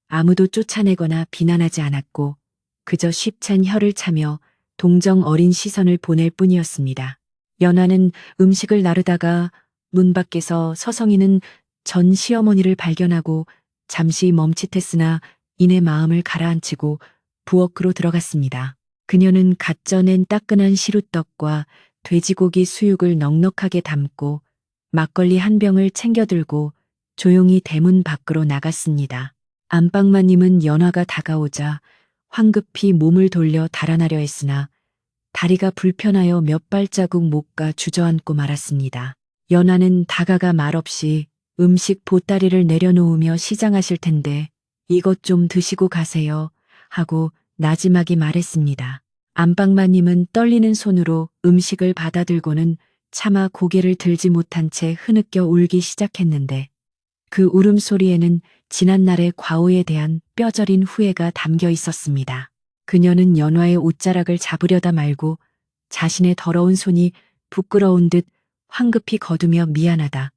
Speaker 1: 아무도 쫓아내거나 비난하지 않았고 그저 쉽찬 혀를 차며 동정 어린 시선을 보낼 뿐이었습니다. 연하는 음식을 나르다가 문 밖에서 서성이는 전 시어머니를 발견하고 잠시 멈칫했으나 이내 마음을 가라앉히고 부엌으로 들어갔습니다. 그녀는 갓 쪄낸 따끈한 시루떡과 돼지고기 수육을 넉넉하게 담고 막걸리 한 병을 챙겨 들고 조용히 대문 밖으로 나갔습니다. 안방마님은 연화가 다가오자 황급히 몸을 돌려 달아나려 했으나 다리가 불편하여 몇 발자국 못 가 주저앉고 말았습니다. 연화는 다가가 말없이 음식 보따리를 내려놓으며 시장하실 텐데 이것 좀 드시고 가세요 하고 나지막이 말했습니다. 안방마님은 떨리는 손으로 음식을 받아들고는 차마 고개를 들지 못한 채 흐느껴 울기 시작했는데 그 울음소리에는 지난날의 과오에 대한 뼈저린 후회가 담겨 있었습니다. 그녀는 연화의 옷자락을 잡으려다 말고 자신의 더러운 손이 부끄러운 듯 황급히 거두며 미안하다.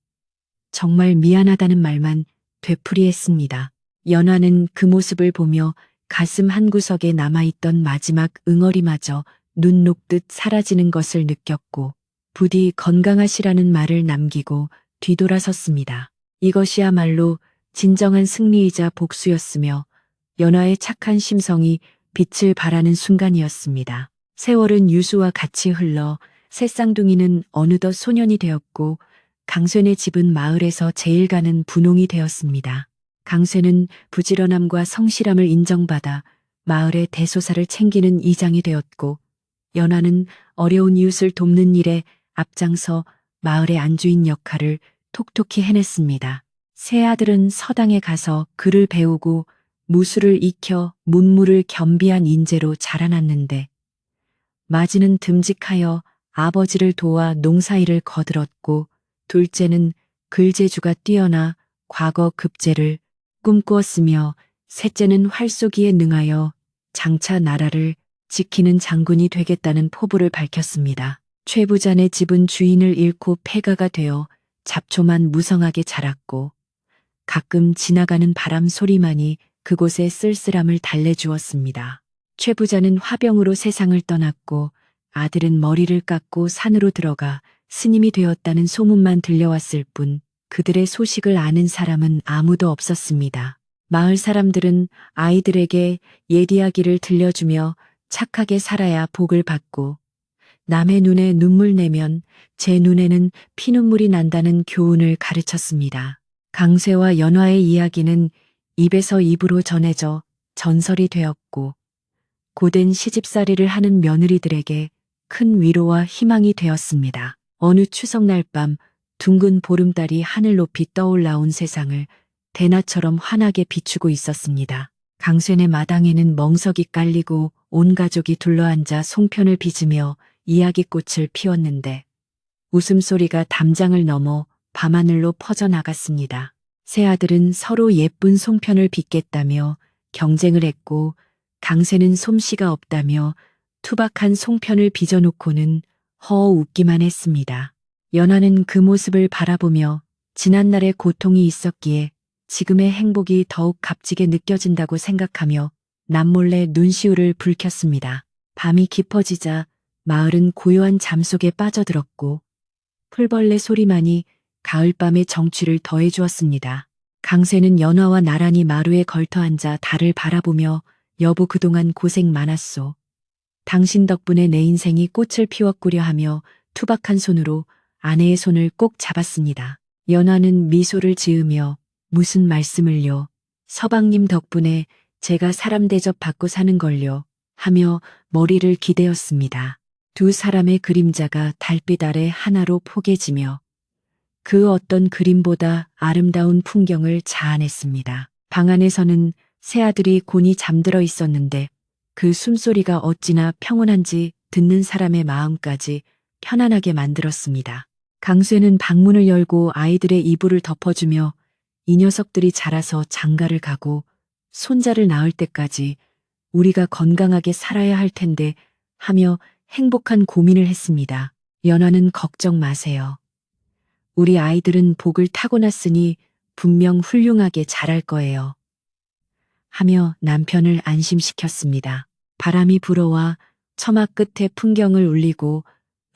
Speaker 1: 정말 미안하다는 말만 되풀이했습니다. 연화는 그 모습을 보며 가슴 한구석에 남아있던 마지막 응어리마저 눈 녹듯 사라지는 것을 느꼈고 부디 건강하시라는 말을 남기고 뒤돌아섰습니다. 이것이야말로 진정한 승리이자 복수였으며 연화의 착한 심성이 빛을 발하는 순간이었습니다. 세월은 유수와 같이 흘러 새쌍둥이는 어느덧 소년이 되었고 강쇠네 집은 마을에서 제일 가는 분홍이 되었습니다. 강쇠는 부지런함과 성실함을 인정받아 마을의 대소사를 챙기는 이장이 되었고 연화는 어려운 이웃을 돕는 일에 앞장서 마을의 안주인 역할을 톡톡히 해냈습니다. 세 아들은 서당에 가서 글을 배우고 무술을 익혀 문무를 겸비한 인재로 자라났는데 마지는 듬직하여 아버지를 도와 농사일을 거들었고 둘째는 글재주가 뛰어나 과거 급제를 꿈꾸었으며 셋째는 활쏘기에 능하여 장차 나라를 지키는 장군이 되겠다는 포부를 밝혔습니다. 최부잔의 집은 주인을 잃고 폐가가 되어 잡초만 무성하게 자랐고 가끔 지나가는 바람 소리만이 그곳의 쓸쓸함을 달래주었습니다. 최부자는 화병으로 세상을 떠났고 아들은 머리를 깎고 산으로 들어가 스님이 되었다는 소문만 들려왔을 뿐 그들의 소식을 아는 사람은 아무도 없었습니다. 마을 사람들은 아이들에게 옛 이야기를 들려주며 착하게 살아야 복을 받고 남의 눈에 눈물 내면 제 눈에는 피눈물이 난다는 교훈을 가르쳤습니다. 강쇠와 연화의 이야기는 입에서 입으로 전해져 전설이 되었고 고된 시집살이를 하는 며느리들에게 큰 위로와 희망이 되었습니다. 어느 추석날 밤 둥근 보름달이 하늘 높이 떠올라온 세상을 대낮처럼 환하게 비추고 있었습니다. 강쇠네 마당에는 멍석이 깔리고 온 가족이 둘러앉아 송편을 빚으며 이야기꽃을 피웠는데 웃음소리가 담장을 넘어 밤하늘로 퍼져나갔습니다. 세 아들은 서로 예쁜 송편을 빚겠다며 경쟁을 했고 강쇠는 솜씨가 없다며 투박한 송편을 빚어놓고는 허어 웃기만 했습니다. 연화는 그 모습을 바라보며 지난날의 고통이 있었기에 지금의 행복이 더욱 값지게 느껴진다고 생각하며 남몰래 눈시울을 붉혔습니다. 밤이 깊어지자 마을은 고요한 잠속에 빠져들었고 풀벌레 소리만이 가을밤의 정취를 더해주었습니다. 강쇠는 연화와 나란히 마루에 걸터앉아 달을 바라보며 여보 그동안 고생 많았소. 당신 덕분에 내 인생이 꽃을 피웠구려 하며 투박한 손으로 아내의 손을 꼭 잡았습니다. 연화는 미소를 지으며 무슨 말씀을요. 서방님 덕분에 제가 사람 대접 받고 사는 걸요. 하며 머리를 기대었습니다. 두 사람의 그림자가 달빛 아래 하나로 포개지며 그 어떤 그림보다 아름다운 풍경을 자아냈습니다. 방 안에서는 새 아들이 곤히 잠들어 있었는데 그 숨소리가 어찌나 평온한지 듣는 사람의 마음까지 편안하게 만들었습니다. 강쇠는 방문을 열고 아이들의 이불을 덮어주며 이 녀석들이 자라서 장가를 가고 손자를 낳을 때까지 우리가 건강하게 살아야 할 텐데 하며 행복한 고민을 했습니다. 연화는 걱정 마세요. 우리 아이들은 복을 타고났으니 분명 훌륭하게 자랄 거예요. 하며 남편을 안심시켰습니다. 바람이 불어와 처마 끝에 풍경을 울리고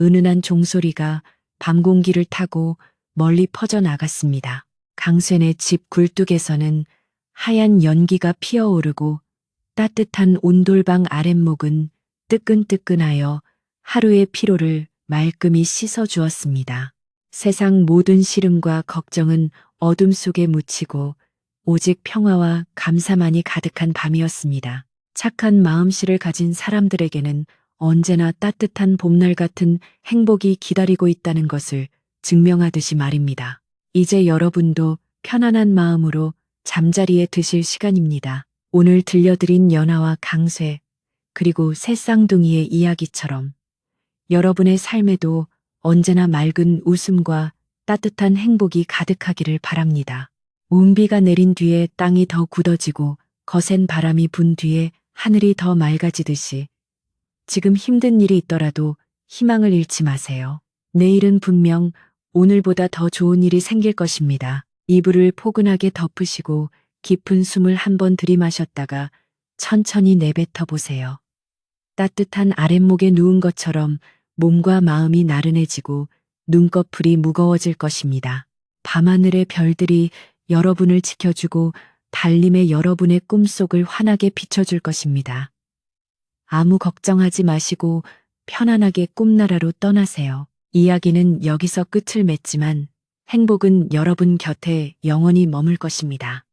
Speaker 1: 은은한 종소리가 밤 공기를 타고 멀리 퍼져나갔습니다. 강쇠네 집 굴뚝에서는 하얀 연기가 피어오르고 따뜻한 온돌방 아랫목은 뜨끈뜨끈하여 하루의 피로를 말끔히 씻어주었습니다. 세상 모든 시름과 걱정은 어둠 속에 묻히고 오직 평화와 감사만이 가득한 밤이었습니다. 착한 마음씨를 가진 사람들에게는 언제나 따뜻한 봄날 같은 행복이 기다리고 있다는 것을 증명하듯이 말입니다. 이제 여러분도 편안한 마음으로 잠자리에 드실 시간입니다. 오늘 들려드린 연화와 강쇠 그리고 새 쌍둥이의 이야기처럼 여러분의 삶에도 언제나 맑은 웃음과 따뜻한 행복이 가득하기를 바랍니다. 운비가 내린 뒤에 땅이 더 굳어지고 거센 바람이 분 뒤에 하늘이 더 맑아지듯이 지금 힘든 일이 있더라도 희망을 잃지 마세요. 내일은 분명 오늘보다 더 좋은 일이 생길 것입니다. 이불을 포근하게 덮으시고 깊은 숨을 한번 들이마셨다가 천천히 내뱉어 보세요. 따뜻한 아랫목에 누운 것처럼 몸과 마음이 나른해지고 눈꺼풀이 무거워질 것입니다. 밤하늘의 별들이 여러분을 지켜주고 달림의 여러분의 꿈속을 환하게 비춰줄 것입니다. 아무 걱정하지 마시고 편안하게 꿈나라로 떠나세요. 이야기는 여기서 끝을 맺지만 행복은 여러분 곁에 영원히 머물 것입니다.